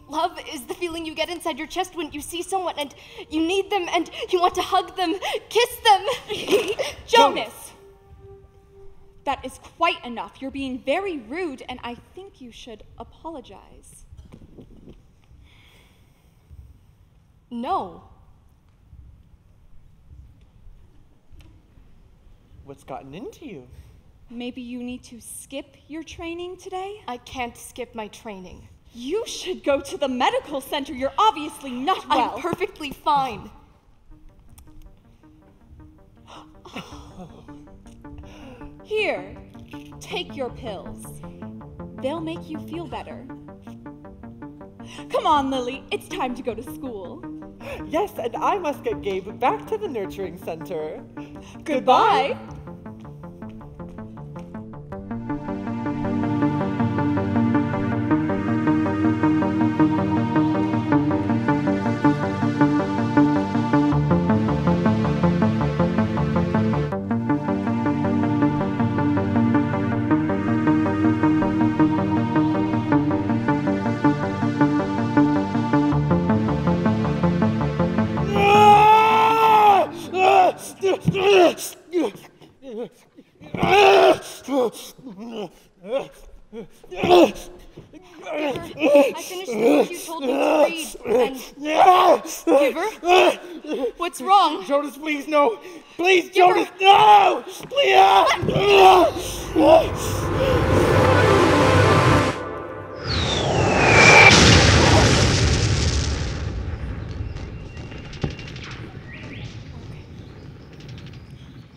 Love is the feeling you get inside your chest when you see someone and you need them and you want to hug them, kiss them. Jonas! That is quite enough. You're being very rude, and I think you should apologize. No. What's gotten into you? Maybe you need to skip your training today? I can't skip my training. You should go to the medical center. You're obviously not well. I'm perfectly fine. Here, take your pills. They'll make you feel better. Come on, Lily. It's time to go to school. Yes, and I must get Gabe back to the nurturing center. Goodbye. I finished the book you told me to read, and... Giver? What's wrong? Jonas, please, no! Please, Jonas, no! Please!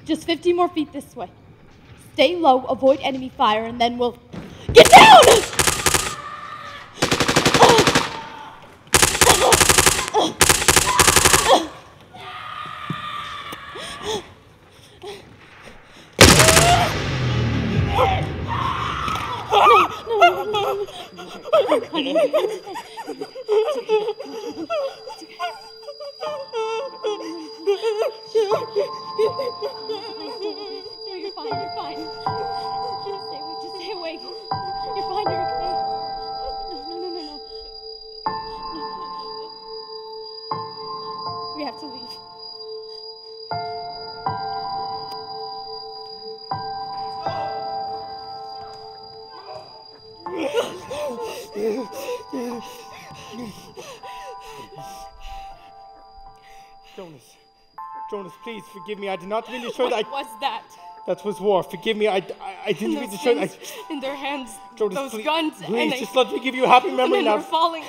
Just 50 more feet this way. Stay low, avoid enemy fire, and then we'll... Get down! You're fine, you're fine. Just stay awake. You're fine, you're okay. No. We have to leave. Jonas, Jonas, please forgive me. I did not mean to show that. What was that? That was war. Forgive me. I didn't mean to show that. In their hands, Jonas, those please, guns. Please, and just let me give you a happy memory and now. They were falling.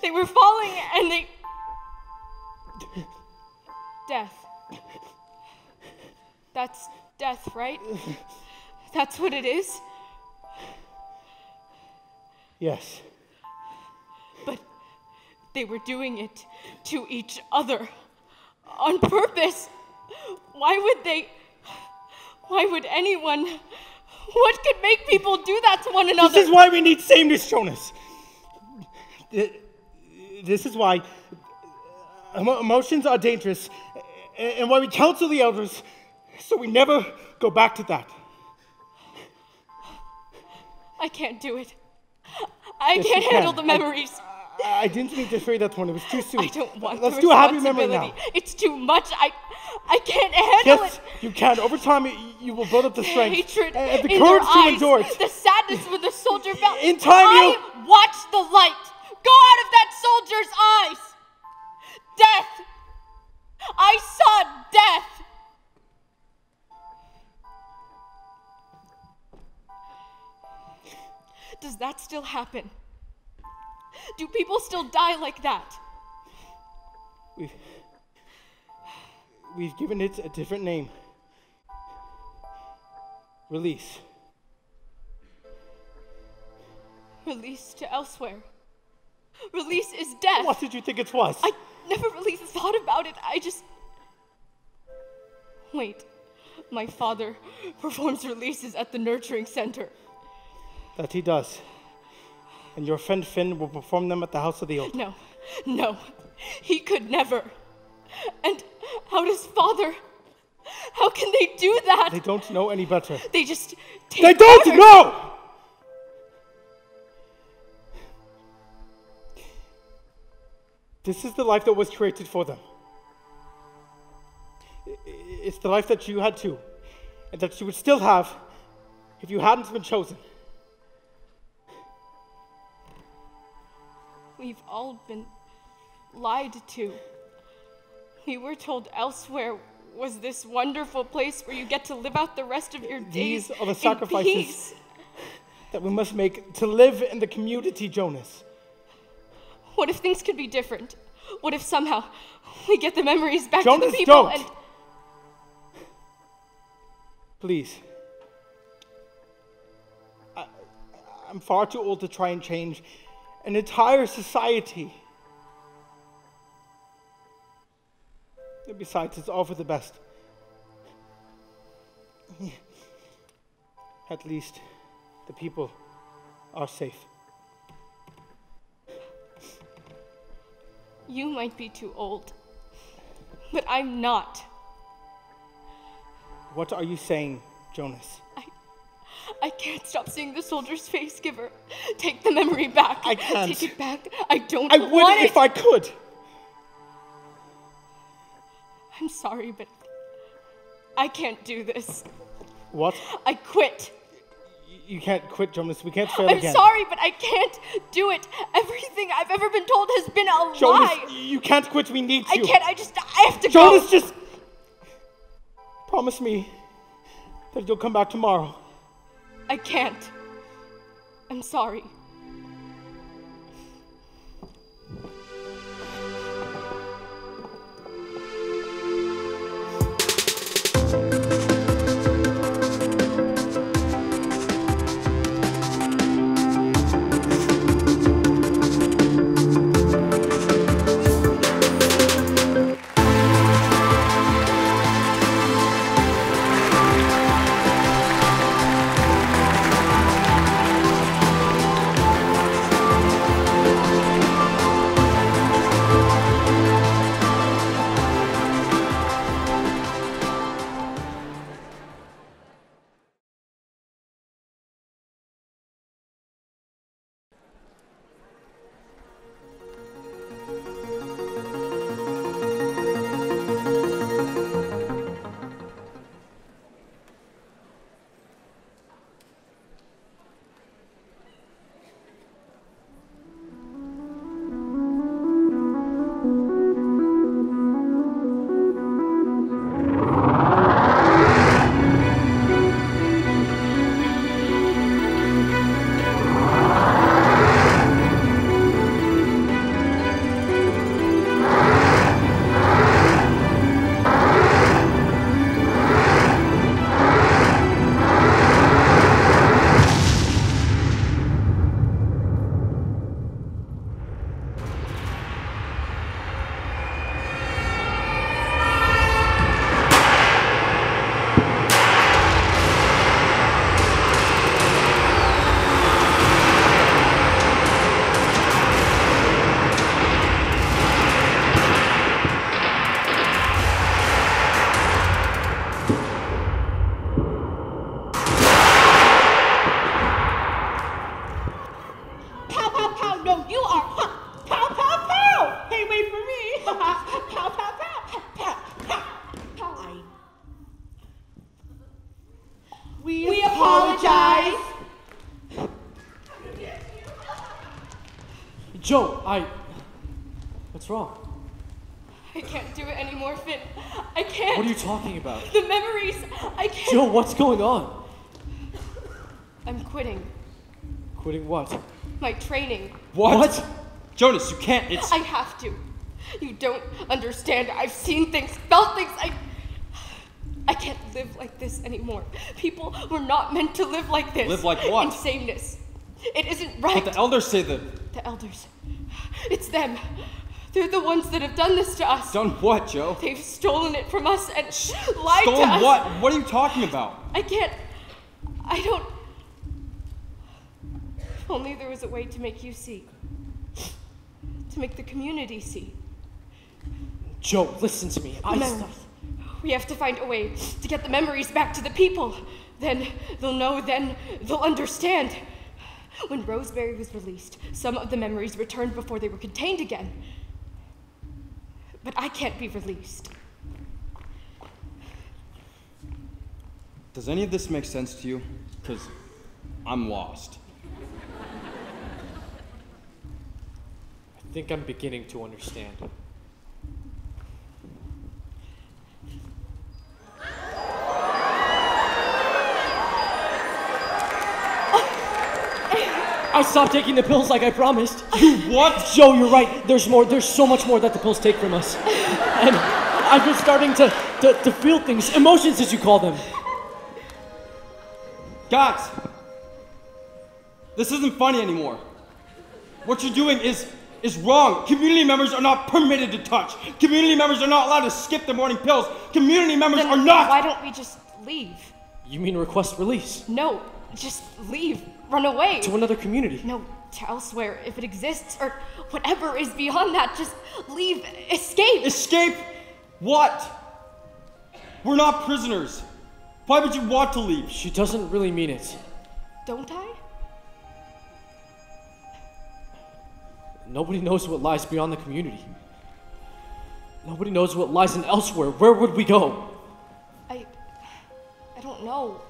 They were falling, and they. Death. That's death, right? That's what it is? Yes. But they were doing it to each other on purpose. Why would anyone? What could make people do that to one another? This is why we need sameness, Jonas. This is why emotions are dangerous, and why we counsel the elders, so we never go back to that. I can't do it. I can't handle the memories. I didn't mean to show you that one. It was too soon. I don't want Let's the do a happy memory now. It's too much. I can't handle Yes, it. you can. Over time, you will build up the strength Hatred and the in courage their to eyes, endure it. the sadness when the soldier fell. In time, I watched the light go out of that soldier's eyes. Death. I saw death. Does that still happen? Do people still die like that? We've given it a different name. Release. Release to elsewhere. Release is death. What did you think it was? I never really thought about it. I just... Wait. My father performs releases at the nurturing center. That he does. And your friend Finn will perform them at the House of the Old. No. He could never. And how does father... How can they do that? They don't know any better. They just take They don't orders. know! This is the life that was created for them. It's the life that you had too, and that you would still have if you hadn't been chosen. We've all been lied to. We were told elsewhere was this wonderful place where you get to live out the rest of your days. These are the in sacrifices peace. that we must make to live in the community, Jonas. What if things could be different? What if somehow we get the memories back Jonas, to the people don't. and... Please. I'm far too old to try and change an entire society. And besides, it's all for the best. At least the people are safe. You might be too old, but I'm not. What are you saying, Jonas? I can't stop seeing the soldier's face. Giver, take the memory back. I can't. Take it back. I don't I want would it. if I could. I'm sorry, but I can't do this. What? I quit. You can't quit, Jonas. We can't fail I'm again. sorry, but I can't do it. Everything I've ever been told has been a Jonas, lie. you can't quit. We need you. I can't. I have to Jonas, go. just promise me that you'll come back tomorrow. I can't. I'm sorry. No, you are. Pow, pow, pow! Hey, wait for me! Pow, pow, pow! Pow, pow, pow! We apologize. Joe, what's wrong? I can't do it anymore, Finn. I can't. What are you talking about? The memories. I can't. Joe, what's going on? I'm quitting Quitting what? my training. What? Jonas, you can't. It's. I have to. You don't understand. I've seen things, felt things. I can't live like this anymore. People were not meant to live like this. Live like what? In sameness. It isn't right. But the elders say that. The elders. It's them. They're the ones that have done this to us. Done what, Joe? They've stolen it from us and lied to us. Stolen what? What are you talking about? I don't. If only there was a way to make you see. To make the community see. Joe, listen to me. We have to find a way to get the memories back to the people. Then they'll know, then they'll understand. When Roseberry was released, some of the memories returned before they were contained again. But I can't be released. Does any of this make sense to you? Because I'm lost. I think I'm beginning to understand. I stopped taking the pills like I promised. You what? Joe, you're right. There's more. There's so much more that the pills take from us. And I've been starting to feel things, emotions as you call them. Guys, this isn't funny anymore. What you're doing is wrong. Community members are not permitted to touch. Community members are not allowed to skip the morning pills. Community members Then are not. Why don't we just leave? You mean request release? No, just leave. Run away. To another community? No, to elsewhere, if it exists, or whatever is beyond that. Just leave. Escape. Escape? What? We're not prisoners. Why would you want to leave? She doesn't really mean it. Don't I? Nobody knows what lies beyond the community. Nobody knows what lies in elsewhere. Where would we go? I don't know.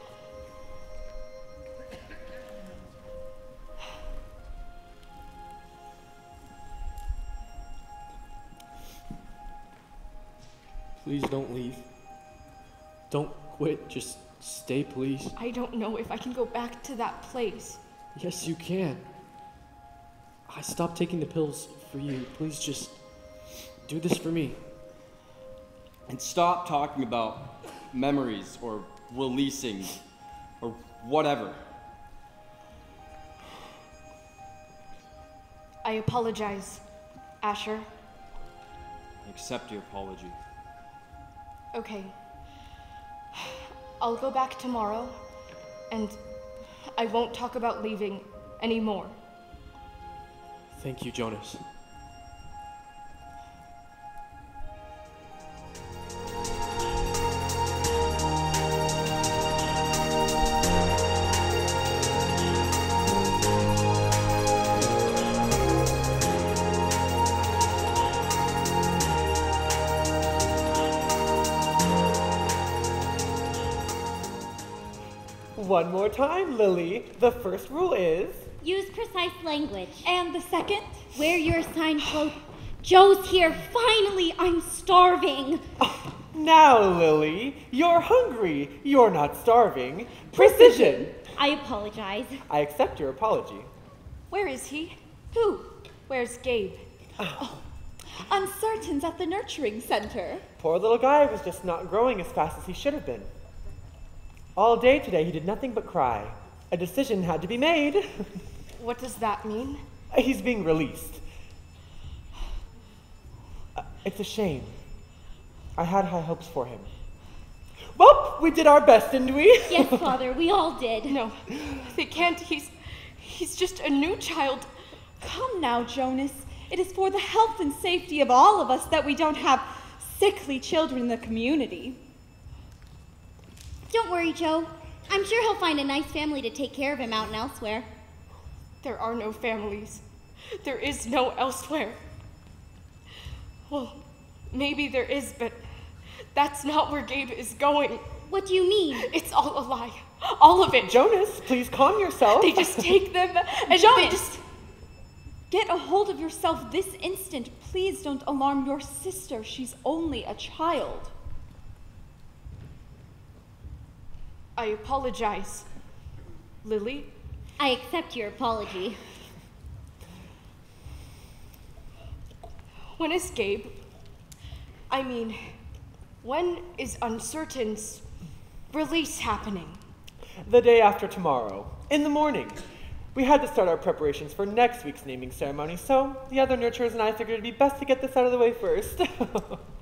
Please don't leave. Don't quit. Just stay, please. I don't know if I can go back to that place. Yes, you can. I stopped taking the pills for you. Please just do this for me. And stop talking about memories or releasing or whatever. I apologize, Asher. Accept your apology. Okay. I'll go back tomorrow, and I won't talk about leaving anymore. Thank you, Jonas. One more time, Lily. The first rule is... Use precise language. And the second? Wear your assigned clothes. Joe's here. Finally, I'm starving. Now, Lily, you're hungry. You're not starving. Precision. I apologize. I accept your apology. Where is he? Who? Where's Gabe? Uncertain's at the nurturing center. Poor little guy was just not growing as fast as he should have been. All day today, he did nothing but cry. A decision had to be made. What does that mean? He's being released. It's a shame. I had high hopes for him. Well, we did our best, didn't we? Yes, Father, we all did. No, they can't. He's just a new child. Come now, Jonas. It is for the health and safety of all of us that we don't have sickly children in the community. Don't worry, Joe. I'm sure he'll find a nice family to take care of him out and elsewhere. There are no families. There is no elsewhere. Well, maybe there is, but that's not where Gabe is going. What do you mean? It's all a lie. All of it. Jonas, please calm yourself. They just take them and Jonas! they just... Get a hold of yourself this instant. Please don't alarm your sister. She's only a child. I apologize, Lily. I accept your apology. When is Gabe? I mean, when is Uncertain's release happening? The day after tomorrow, in the morning. We had to start our preparations for next week's naming ceremony, so the other nurturers and I figured it'd be best to get this out of the way first.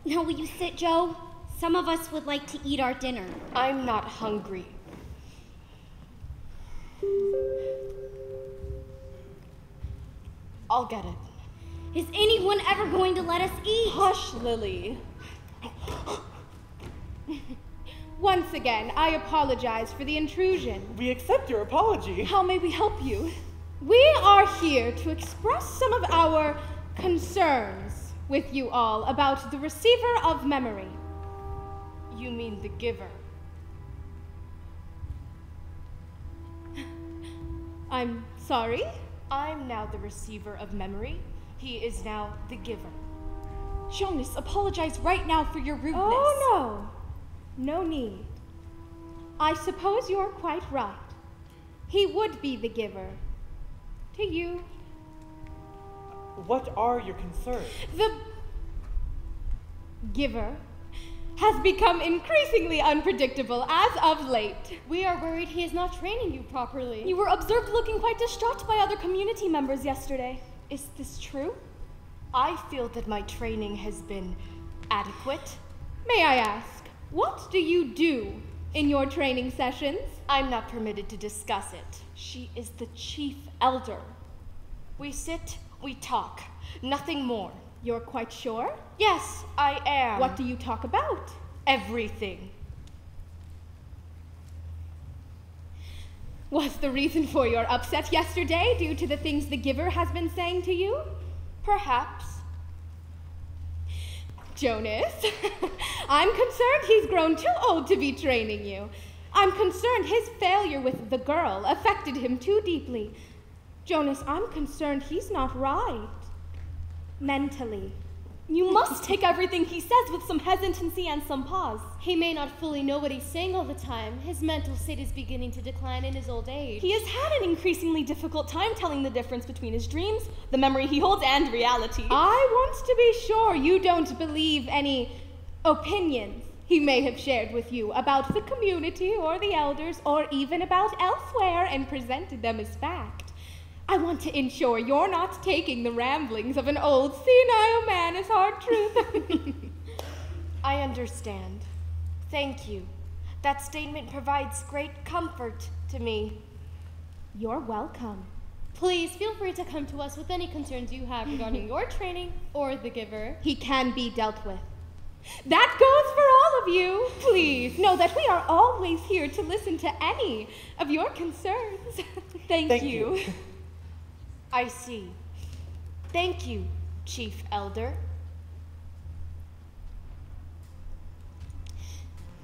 Now will you sit, Joe? Some of us would like to eat our dinner. I'm not hungry. I'll get it. Is anyone ever going to let us eat? Hush, Lily. Once again, I apologize for the intrusion. We accept your apology. How may we help you? We are here to express some of our concerns with you all about the receiver of memory. You mean the giver? I'm sorry? I'm now the receiver of memory. He is now the giver. Jonas, apologize right now for your rudeness. Oh, no. No need. I suppose you're quite right. He would be the giver. To you. What are your concerns? The giver has become increasingly unpredictable as of late. We are worried he is not training you properly. You were observed looking quite distraught by other community members yesterday. Is this true? I feel that my training has been adequate. May I ask, what do you do in your training sessions? I'm not permitted to discuss it. She is the chief elder. We sit, we talk, nothing more. You're quite sure? Yes, I am. What do you talk about? Everything. Was the reason for your upset yesterday due to the things the giver has been saying to you? Perhaps. Jonas, I'm concerned he's grown too old to be training you. I'm concerned his failure with the girl affected him too deeply. Jonas, I'm concerned he's not right. Mentally. You must take everything he says with some hesitancy and some pause. He may not fully know what he's saying all the time. His mental state is beginning to decline in his old age. He has had an increasingly difficult time telling the difference between his dreams, the memory he holds, and reality. I want to be sure you don't believe any opinions he may have shared with you about the community or the elders or even about elsewhere and presented them as fact. I want to ensure you're not taking the ramblings of an old senile man as hard truth. I understand. Thank you. That statement provides great comfort to me. You're welcome. Please feel free to come to us with any concerns you have regarding your training or the giver. He can be dealt with. That goes for all of you. Please know that we are always here to listen to any of your concerns. Thank you. I see. Thank you, Chief Elder.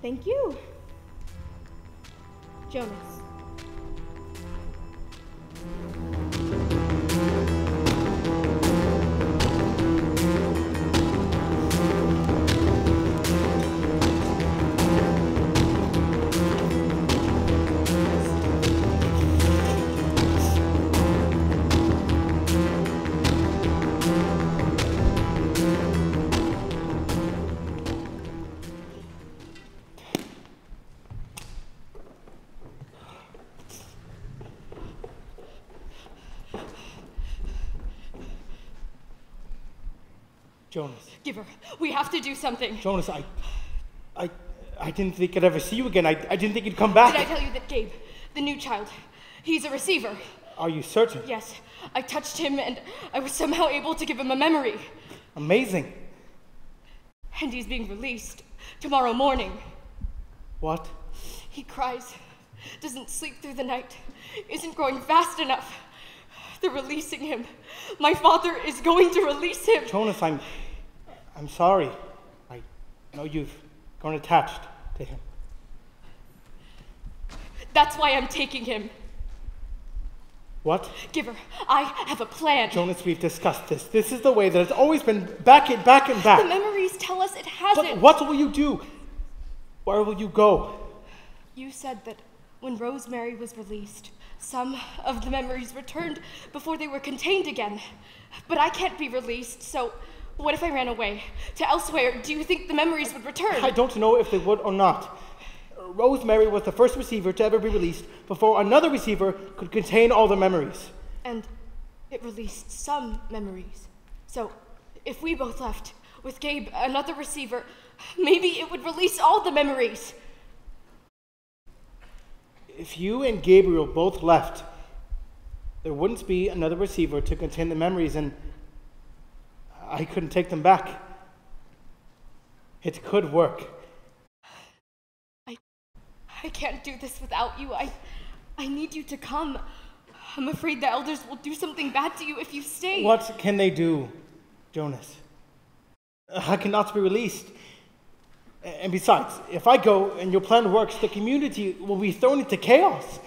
Thank you, Jonas. Jonas. Giver, we have to do something. Jonas, I didn't think I'd ever see you again. I didn't think you'd come back. Did I tell you that Gabe, the new child, he's a receiver? Are you certain? Yes. I touched him and I was somehow able to give him a memory. Amazing. And he's being released tomorrow morning. What? He cries, doesn't sleep through the night, isn't growing fast enough. They're releasing him. My father is going to release him. Jonas, I'm sorry. I know you've grown attached to him. That's why I'm taking him. What? Giver, I have a plan. Jonas, we've discussed this. This is the way that it's always been back and back. The memories tell us it hasn't. But what will you do? Where will you go? You said that when Rosemary was released, some of the memories returned before they were contained again. But I can't be released, so what if I ran away to elsewhere? Do you think the memories would return? I don't know if they would or not. Rosemary was the first receiver to ever be released before another receiver could contain all the memories. And it released some memories. So if we both left with Gabe, another receiver, maybe it would release all the memories. If you and Gabriel both left, there wouldn't be another receiver to contain the memories, and I couldn't take them back. It could work. I can't do this without you. I need you to come. I'm afraid the elders will do something bad to you if you stay. What can they do, Jonas? I cannot be released. And besides, if I go and your plan works, the community will be thrown into chaos.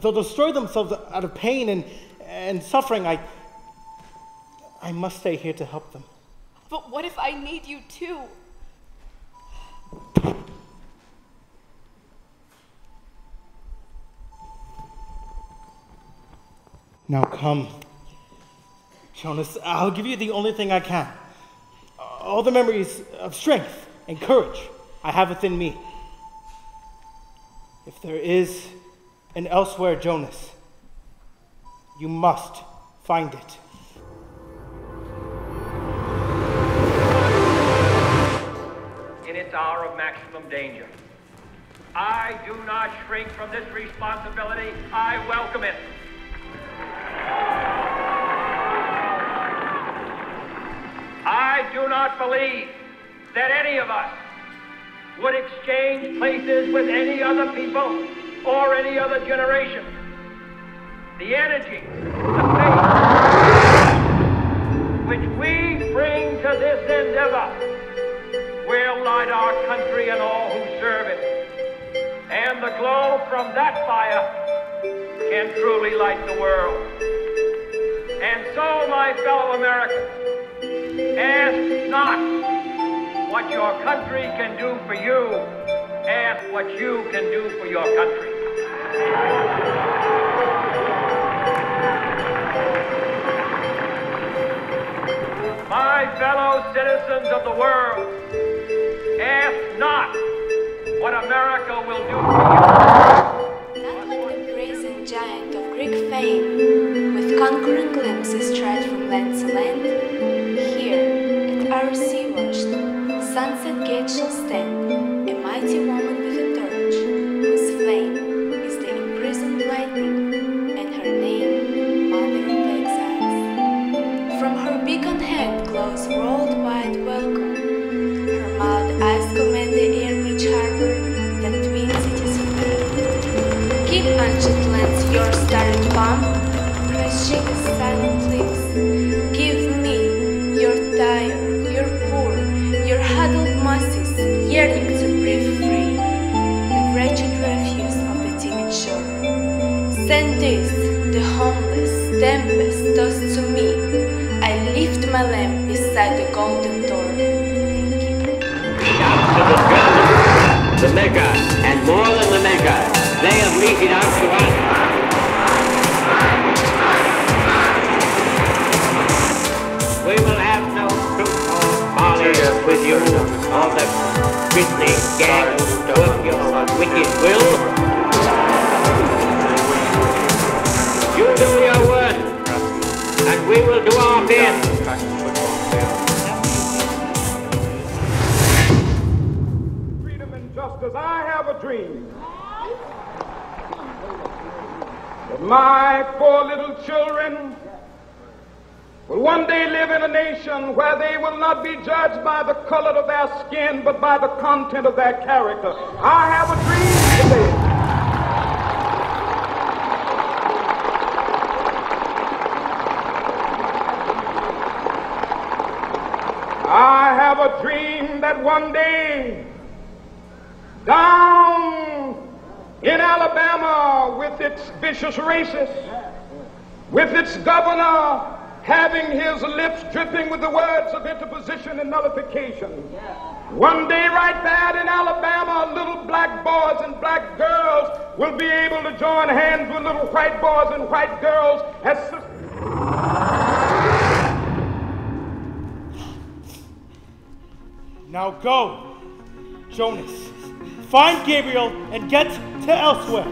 They'll destroy themselves out of pain and suffering. I must stay here to help them. But what if I need you too? Now come. Jonas, I'll give you the only thing I can. All the memories of strength and courage I have within me. If there is an elsewhere, Jonas, you must find it. In its hour of maximum danger, I do not shrink from this responsibility. I welcome it. I do not believe that any of us would exchange places with any other people or any other generation. The energy, the faith which we bring to this endeavor will light our country and all who serve it. And the glow from that fire can truly light the world. And so, my fellow Americans, ask not what your country can do for you, ask what you can do for your country. My fellow citizens of the world, ask not what America will do for you. Not like the brazen giant of Greek fame, with conquering glimpses straight from land to land. Here, at our sea-washed sunset gate shall stand a mighty woman with a torch, whose flame is the imprisoned lightning, and her name, Mother of Exiles. From her beacon hand glows worldwide welcome. Her mild eyes command the air-rich harbor that twin cities free. Keep ancient lands your starry palm, crushing silent lips. Give me your tired, your poor, your huddled masses yearning to breathe free, the wretched refuse of the timid shore. Send this, the homeless, tempest tossed to me. I lift my lamp beside the golden door. The Mecca, and more than the Mecca, they have meted out to us. We will have no truth or folly with you, or the grisly gang of your wicked will. You do your worst, and we will do our best. Justice, I have a dream that my poor little children will one day live in a nation where they will not be judged by the color of their skin, but by the content of their character. I have a dream today. have a dream that one day, down in Alabama, with its vicious racists, with its governor having his lips dripping with the words of interposition and nullification, one day right there in Alabama, little black boys and black girls will be able to join hands with little white boys and white girls as sisters. Now go, Jonas. Find Gabriel and get to elsewhere.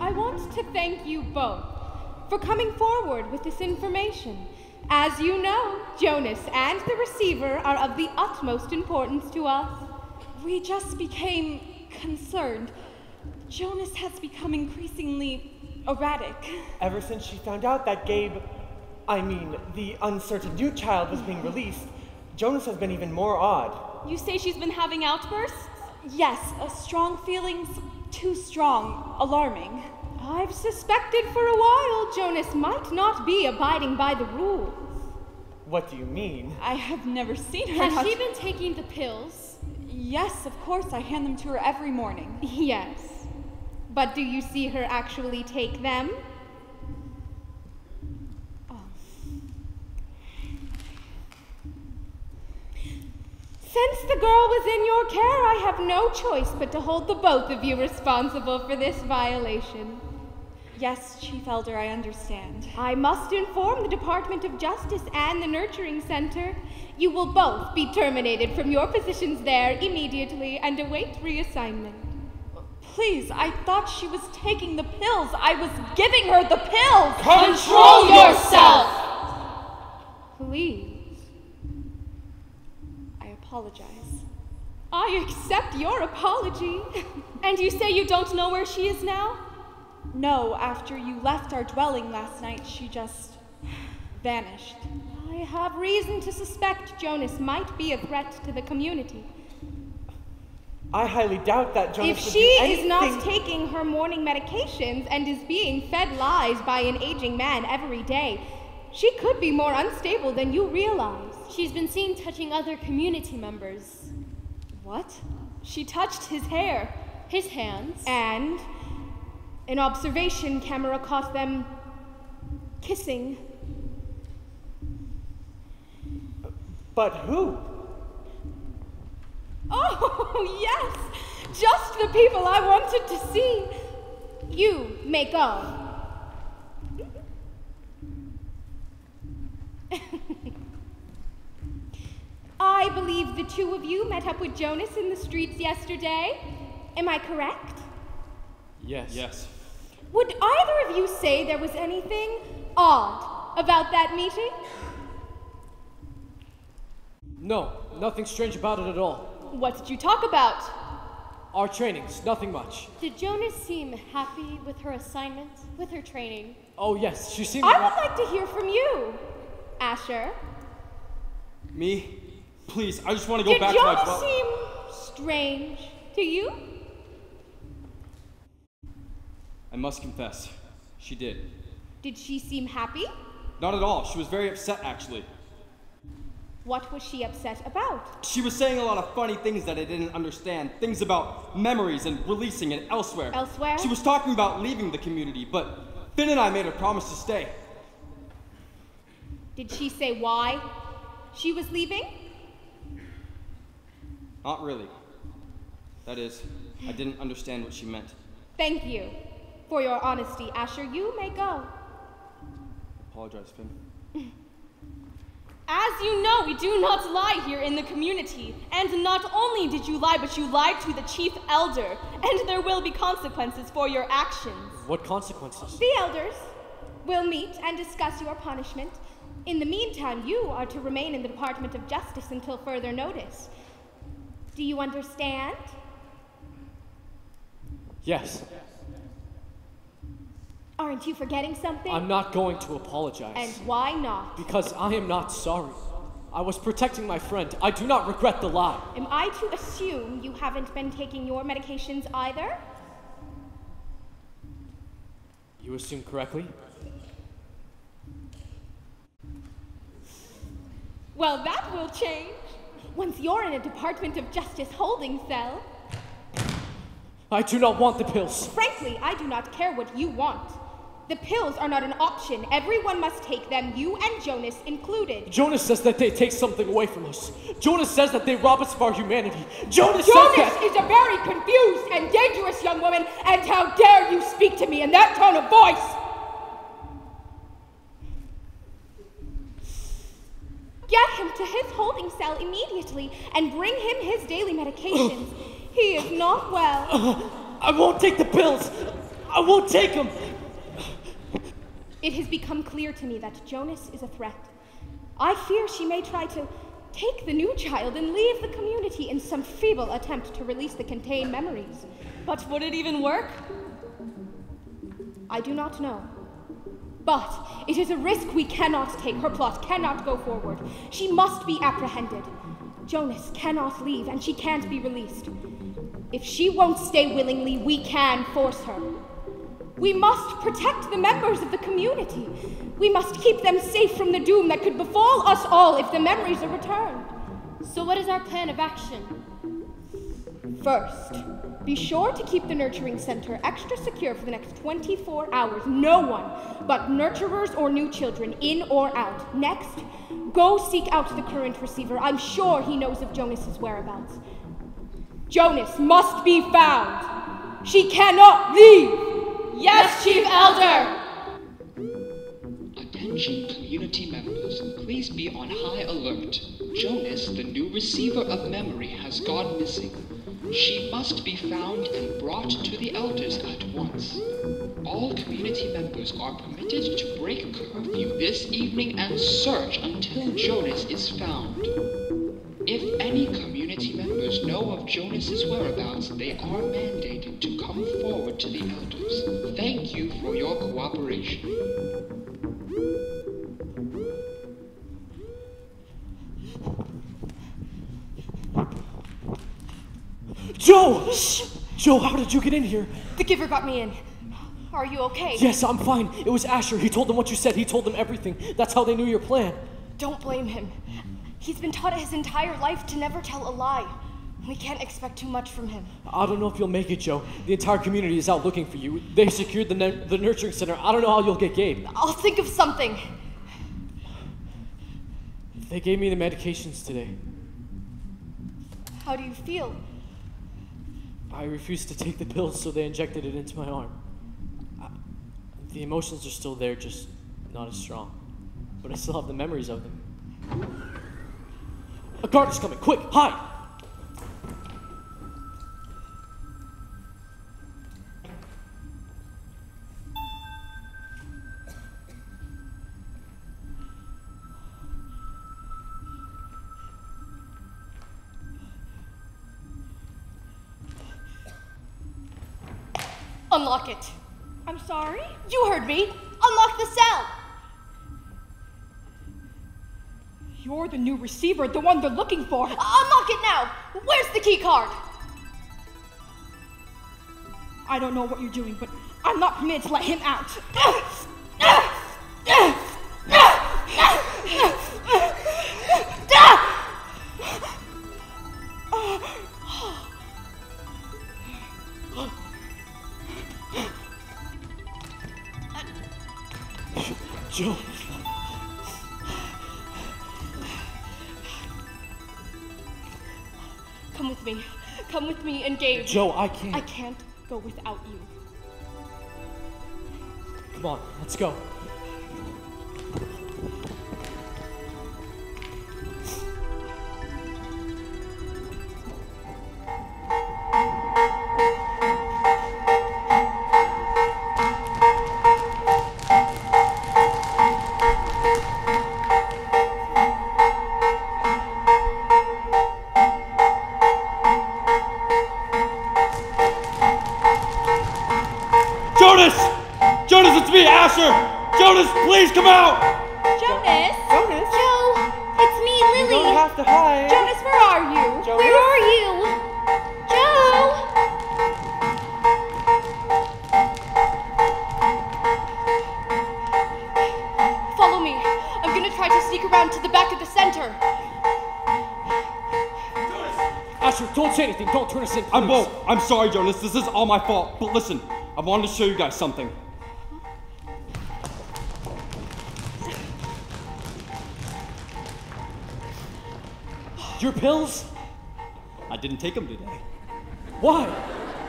I want to thank you both for coming forward with this information. As you know, Jonas and the receiver are of the utmost importance to us. We just became concerned. Jonas has become increasingly erratic. Ever since she found out that the uncertain new child was being released, Jonas has been even more odd. You say she's been having outbursts? Yes, strong feelings, too strong, alarming. I've suspected for a while Jonas might not be abiding by the rules. What do you mean? I have never seen her. Has she been taking the pills? Yes, of course. I hand them to her every morning. Yes. But do you see her actually take them? Since the girl was in your care, I have no choice but to hold the both of you responsible for this violation. Yes, Chief Elder, I understand. I must inform the Department of Justice and the Nurturing Center. You will both be terminated from your positions there immediately and await reassignment. Please, I thought she was taking the pills. I was giving her the pills! Control yourself! Please. I apologize. I accept your apology. And you say you don't know where she is now? No, after you left our dwelling last night, she just vanished. I have reason to suspect Jonas might be a threat to the community. I highly doubt that Jonas If would she do anything. is not taking her morning medications and is being fed lies by an aging man every day, she could be more unstable than you realize. She's been seen touching other community members. What? She touched his hair, his hands. And an observation camera caught them kissing. But who? Oh, yes! Just the people I wanted to see. You may go. I believe the two of you met up with Jonas in the streets yesterday. Am I correct? Yes. Yes. Would either of you say there was anything odd about that meeting? No, nothing strange about it at all. What did you talk about? Our trainings, nothing much. Did Jonas seem happy with her assignment, with her training? Oh yes, she seemed I would like to hear from you, Asher. Me? Please, I just want to go back to Did my Jonas seem strange to you? I must confess, she did. Did she seem happy? Not at all. She was very upset, actually. What was she upset about? She was saying a lot of funny things that I didn't understand. Things about memories and releasing it elsewhere. Elsewhere? She was talking about leaving the community, but Finn and I made a promise to stay. Did she say why she was leaving? Not really. That is, I didn't understand what she meant. Thank you for your honesty, Asher. You may go. Apologize, Finn. As you know, we do not lie here in the community. And not only did you lie, but you lied to the chief elder. And there will be consequences for your actions. What consequences? The elders will meet and discuss your punishment. In the meantime, you are to remain in the Department of Justice until further notice. Do you understand? Yes. Aren't you forgetting something? I'm not going to apologize. And why not? Because I am not sorry. I was protecting my friend. I do not regret the lie. Am I to assume you haven't been taking your medications either? You assume correctly? Well, that will change. Once you're in a Department of Justice holding cell. I do not want the pills. Frankly, I do not care what you want. The pills are not an option. Everyone must take them, you and Jonas included. Jonas says that they take something away from us. Jonas says that they rob us of our humanity. Jonas says that— is a very confused and dangerous young woman, and how dare you speak to me in that tone of voice! Get him to his holding cell immediately and bring him his daily medications. He is not well. I won't take the pills. I won't take them. It has become clear to me that Jonas is a threat. I fear she may try to take the new child and leave the community in some feeble attempt to release the contained memories. But would it even work? I do not know. But it is a risk we cannot take. Her plot cannot go forward. She must be apprehended. Jonas cannot leave, and she can't be released. If she won't stay willingly, we can force her. We must protect the members of the community. We must keep them safe from the doom that could befall us all if the memories are returned. So what is our plan of action? First, be sure to keep the nurturing center extra secure for the next 24 hours. No one but nurturers or new children, in or out. Next, go seek out the current receiver. I'm sure he knows of Jonas's whereabouts. Jonas must be found. She cannot leave. Yes, Chief Elder! Attention community members, please be on high alert. Jonas, the new receiver of memory, has gone missing. She must be found and brought to the elders at once. All community members are permitted to break curfew this evening and search until Jonas is found. If any community members know of Jonas's whereabouts, they are mandated to come forward to the elders. Thank you for your cooperation. Joe! Shh! Joe, how did you get in here? The giver got me in. Are you okay? Yes, I'm fine. It was Asher. He told them what you said. He told them everything. That's how they knew your plan. Don't blame him. He's been taught his entire life to never tell a lie. We can't expect too much from him. I don't know if you'll make it, Joe. The entire community is out looking for you. They secured the nurturing center. I don't know how you'll get Gabe. I'll think of something. They gave me the medications today. How do you feel? I refused to take the pills, so they injected it into my arm. The emotions are still there, just not as strong. But I still have the memories of them. A guard is coming! Quick, hide! Unlock it. I'm sorry? You heard me. Unlock the cell. You're the new receiver, the one they're looking for. Unlock it now. Where's the key card? I don't know what you're doing, but I'm not permitted to let him out. Joe. Come with me. Come with me and Gabe. Joe, I can't. I can't go without you. Come on, let's go. Jonas! Jonas, it's me, Asher! Jonas, please come out! Jonas? Jonas? Joe, it's me, Lily. You don't have to hide. Jonas, where are you? Jonas? Where are you? Joe! Follow me. I'm gonna try to sneak around to the back of the center. Asher, don't say anything. Don't turn us in, please. I won't. I'm sorry, Jonas. This is all my fault. But listen, I wanted to show you guys something. Your pills? I didn't take them today. Why?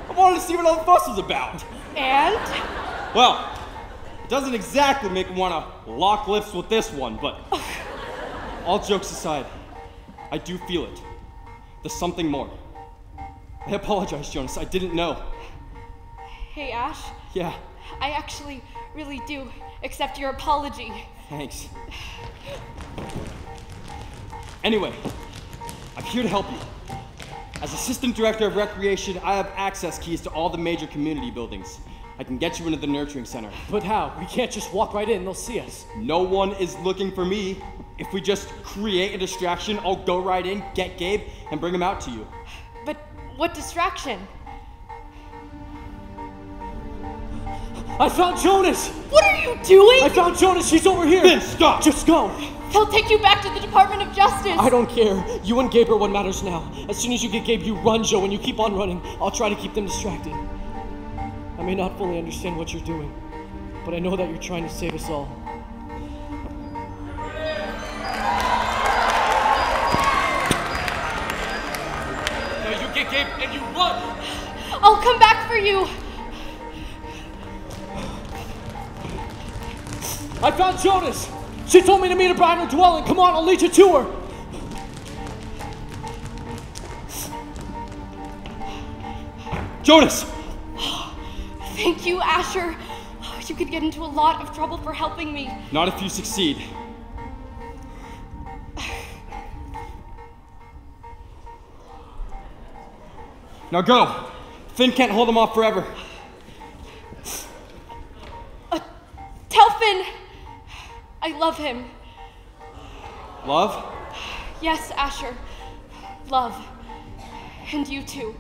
I wanted to see what all the fuss was about. And? Well, it doesn't exactly make me want to lock lips with this one, but all jokes aside, I do feel it. There's something more. I apologize, Jonas. I didn't know. Hey, Ash. Yeah, I actually really do accept your apology. thanks. Anyway, I'm here to help you. As Assistant Director of Recreation, I have access keys to all the major community buildings. I can get you into the nurturing center. But how? We can't just walk right in. They'll see us. No one is looking for me. If we just create a distraction, I'll go right in, get Gabe, and bring him out to you. But what distraction? I found Jonas! What are you doing? I found Jonas. She's over here. Then stop! Just go. They'll take you back to the Department of Justice. I don't care. You and Gabe are what matters now. As soon as you get Gabe, you run, Joe, and you keep on running. I'll try to keep them distracted. I may not fully understand what you're doing, but I know that you're trying to save us all. Now you get Gabe and you run! I'll come back for you. I found Jonas! She told me to meet her by her dwelling. Come on, I'll lead you to her. Jonas! Thank you, Asher. You could get into a lot of trouble for helping me. Not if you succeed. Now go! Finn can't hold him off forever. Tell Finn I love him. Love? Yes, Asher. Love. And you too.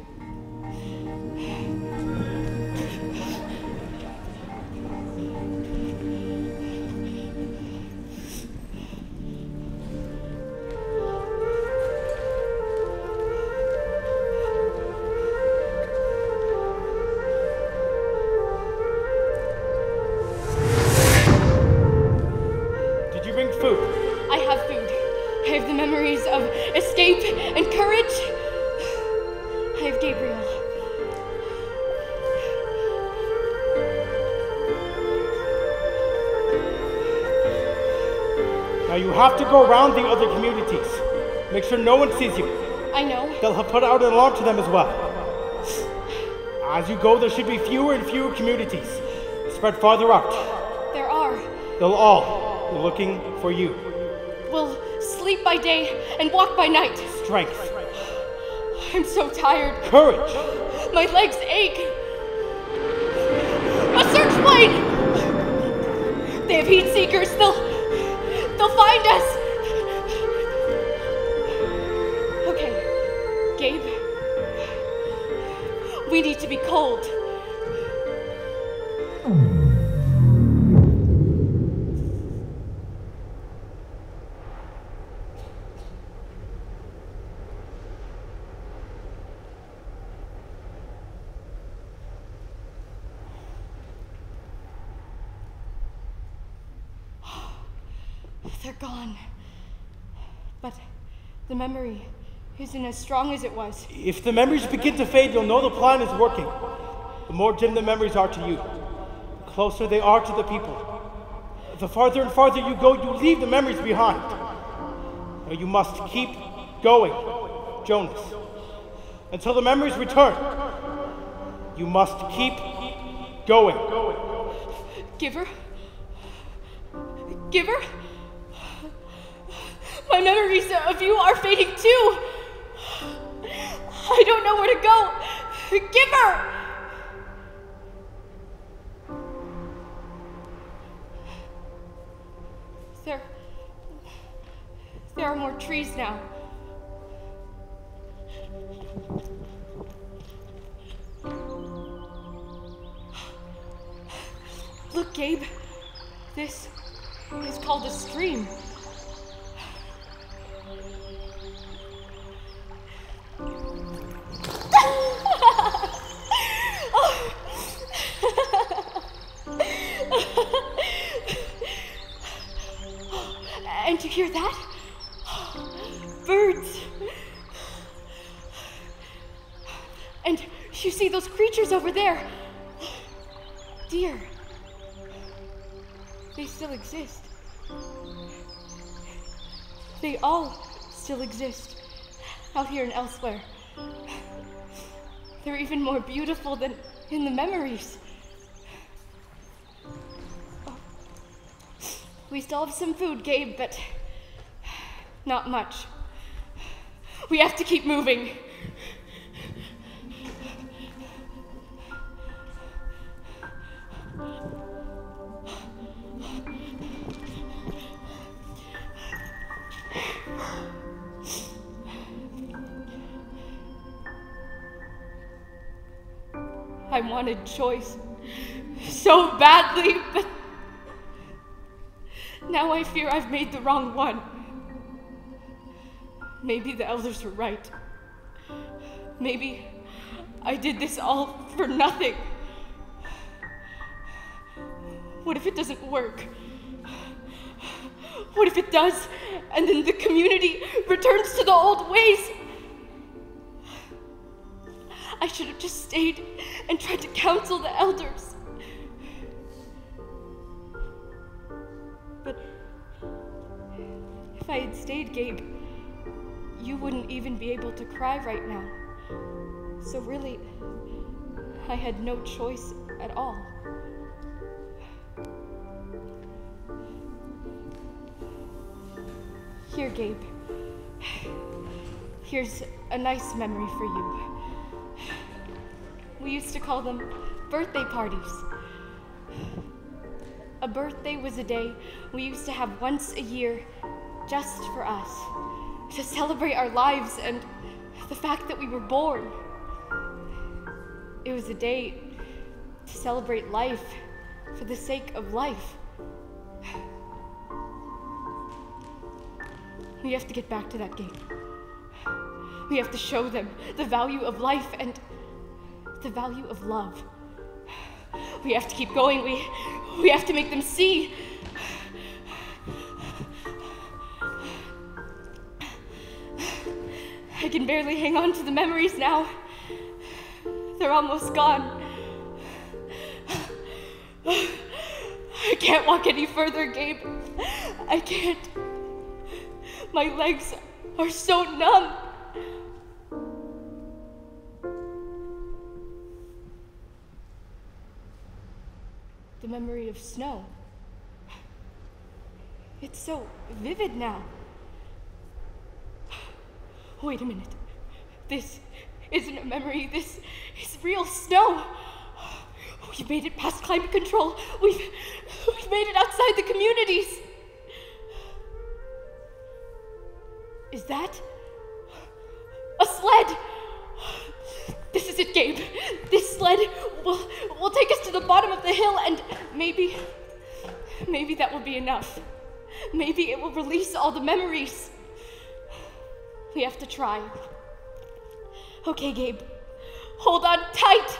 Of escape and courage. I have Gabriel. Now you have to go around the other communities. Make sure no one sees you. I know. They'll have put out an alarm to them as well. As you go, there should be fewer and fewer communities. Spread farther out. There are. They'll all be looking for you. We'll sleep by day and walk by night. Strength. I'm so tired. Courage. My legs ache. A searchlight! They have heat seekers. They'll find us. Okay, Gabe. We need to be cold. They're gone. But the memory isn't as strong as it was. If the memories begin to fade, you'll know the plan is working. The more dim the memories are to you, the closer they are to the people. The farther and farther you go, you leave the memories behind. Now you must keep going, Jonas. Until the memories return, you must keep going. Giver? Giver? My memories of you are fading too. I don't know where to go. Giver! There are more trees now. Look, Gabe. This is called a stream. And you hear that? Birds. And you see those creatures over there? Deer. They still exist. They all still exist out here and elsewhere. They're even more beautiful than in the memories. We still have some food, Gabe, but not much. We have to keep moving. I wanted choice so badly, but now I fear I've made the wrong one. Maybe the elders were right. Maybe I did this all for nothing. What if it doesn't work? What if it does, and then the community returns to the old ways? I should have just stayed and tried to counsel the elders. But if I had stayed, Gabe, you wouldn't even be able to cry right now. So really, I had no choice at all. Here, Gabe. Here's a nice memory for you. We used to call them birthday parties. A birthday was a day we used to have once a year just for us, to celebrate our lives and the fact that we were born. It was a day to celebrate life for the sake of life. We have to get back to that game. We have to show them the value of life and the value of love. We have to keep going. We have to make them see. I can barely hang on to the memories now. They're almost gone. I can't walk any further, Gabe. I can't. My legs are so numb. The memory of snow. It's so vivid now. Wait a minute. This isn't a memory. This is real snow. We've made it past climate control. We've made it outside the communities. Is that a sled? This is it, Gabe. This sled will take us to the bottom of the hill, and maybe that will be enough. Maybe it will release all the memories. We have to try. Okay, Gabe. Hold on tight.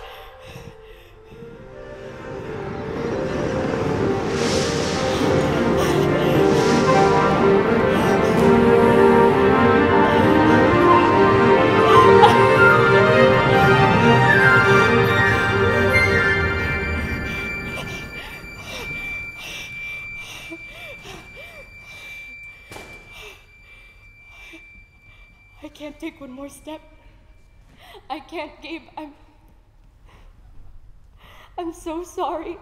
I can't take one more step. I can't, Gabe. I'm so sorry.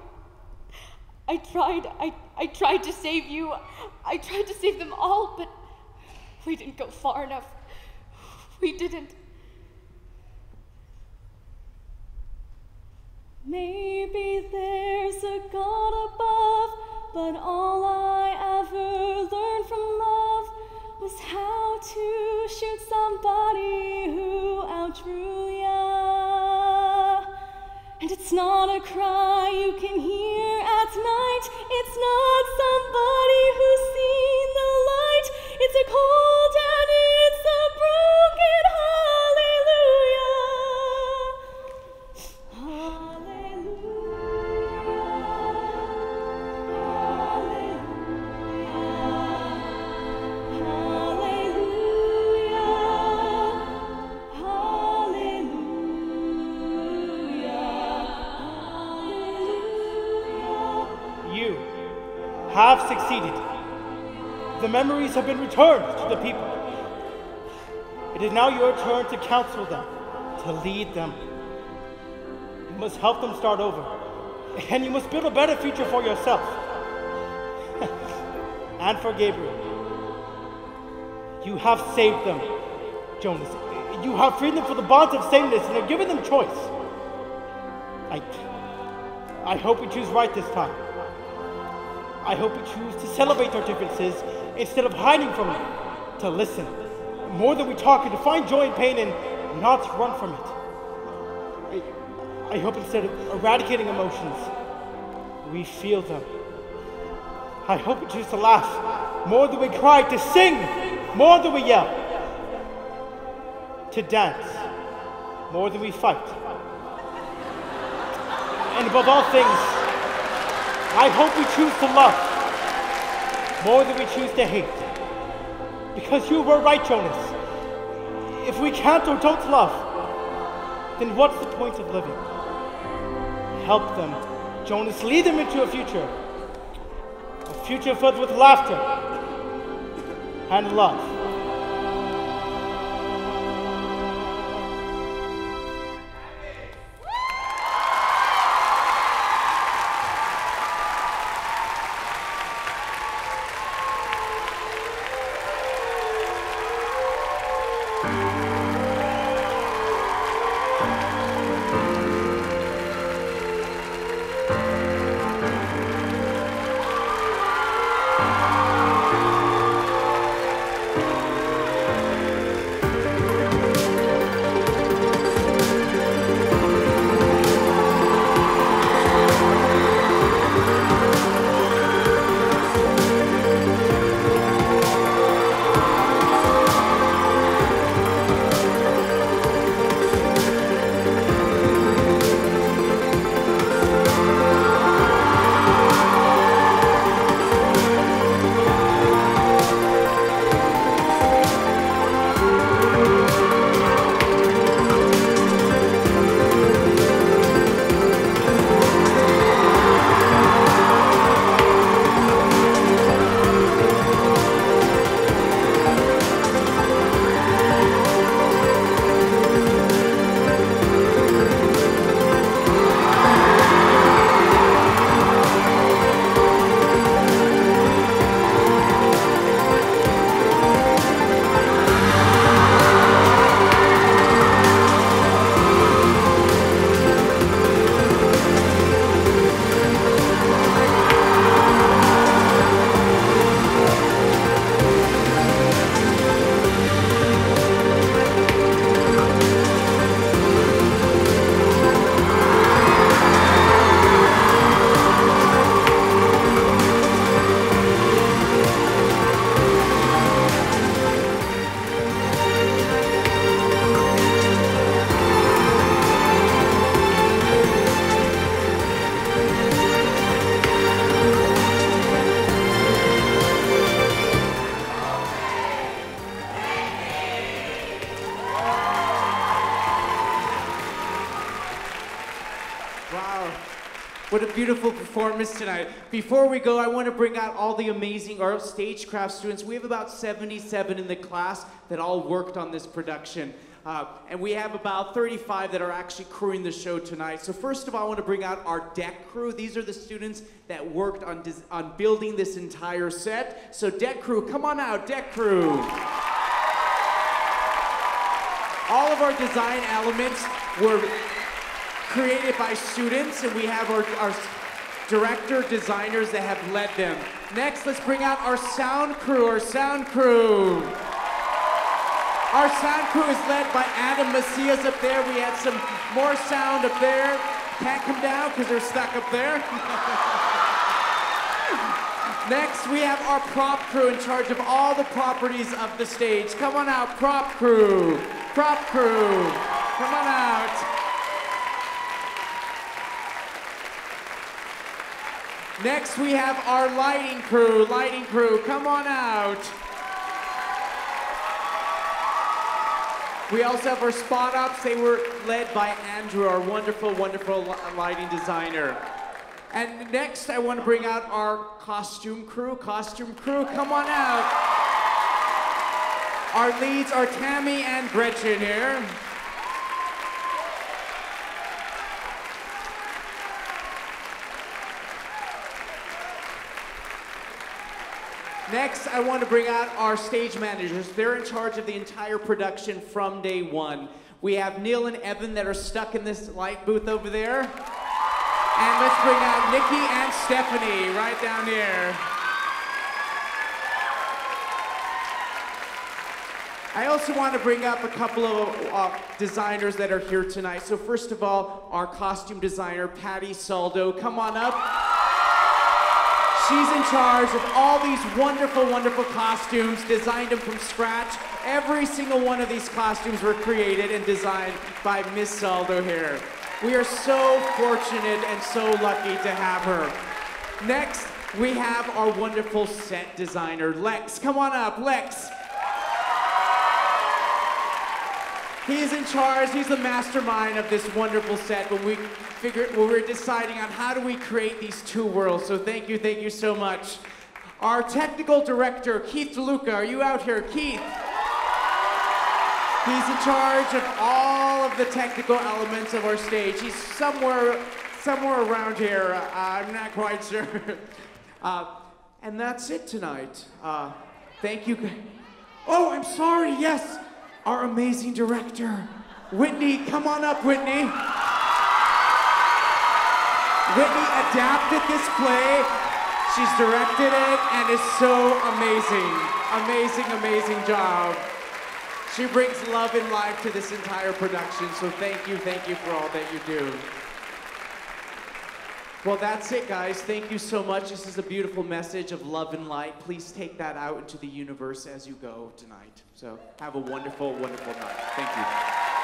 I tried to save you. I tried to save them all, but we didn't go far enough. We didn't. Maybe there's a God above, but all I ever somebody who outgrew ya. And it's not a cry you can hear at night. It's not somebody who's seen the light. It's a cold and it's a broken hallelujah. You have succeeded. The memories have been returned to the people. It is now your turn to counsel them, to lead them. You must help them start over, and you must build a better future for yourself and for Gabriel. You have saved them, Jonas. You have freed them from the bonds of sameness and have given them choice. I hope we choose right this time. I hope we choose to celebrate our differences instead of hiding from them, to listen more than we talk and to find joy in pain and not run from it. I hope instead of eradicating emotions, we feel them. I hope we choose to laugh more than we cry, to sing more than we yell, to dance more than we fight. And above all things, I hope we choose to love more than we choose to hate. Because you were right, Jonas. If we can't or don't love, then what's the point of living? Help them, Jonas. Lead them into a future filled with laughter and love. What a beautiful performance tonight. Before we go, I want to bring out all the amazing art stagecraft students. We have about 77 in the class that all worked on this production. And we have about 35 that are actually crewing the show tonight. So first of all, I want to bring out our deck crew. These are the students that worked on building this entire set. So deck crew, come on out, deck crew. All of our design elements were created by students, and we have our director designers that have led them. Next, let's bring out our sound crew, Our sound crew is led by Adam Macias up there. We had some more sound up there. Can't come down because they're stuck up there. Next, we have our prop crew in charge of all the properties of the stage. Come on out, prop crew. Prop crew. Come on out. Next, we have our lighting crew. Lighting crew, come on out. We also have our spot ops. They were led by Andrew, our wonderful, wonderful lighting designer. And next, I want to bring out our costume crew. Costume crew, come on out. Our leads are Tammy and Gretchen here. Next, I want to bring out our stage managers. They're in charge of the entire production from day one. We have Neil and Evan that are stuck in this light booth over there. And let's bring out Nikki and Stephanie right down here. I also want to bring up a couple of designers that are here tonight. So first of all, our costume designer, Patty Saldo. Come on up. She's in charge of all these wonderful, wonderful costumes, designed them from scratch. Every single one of these costumes were created and designed by Miss Saldo here. We are so fortunate and so lucky to have her. Next, we have our wonderful set designer, Lex. Come on up, Lex. He's in charge, he's the mastermind of this wonderful set when we were deciding on how do we create these two worlds. So thank you so much. Our technical director, Keith DeLuca, are you out here, Keith? He's in charge of all of the technical elements of our stage. He's somewhere around here. I'm not quite sure. And that's it tonight. Thank you. Oh, I'm sorry, yes. Our amazing director, Whitney. Come on up, Whitney. Whitney adapted this play. She's directed it and is so amazing. Amazing, amazing job. She brings love and life to this entire production, so thank you for all that you do. Well, that's it, guys. Thank you so much. This is a beautiful message of love and light. Please take that out into the universe as you go tonight. So have a wonderful, wonderful night. Thank you.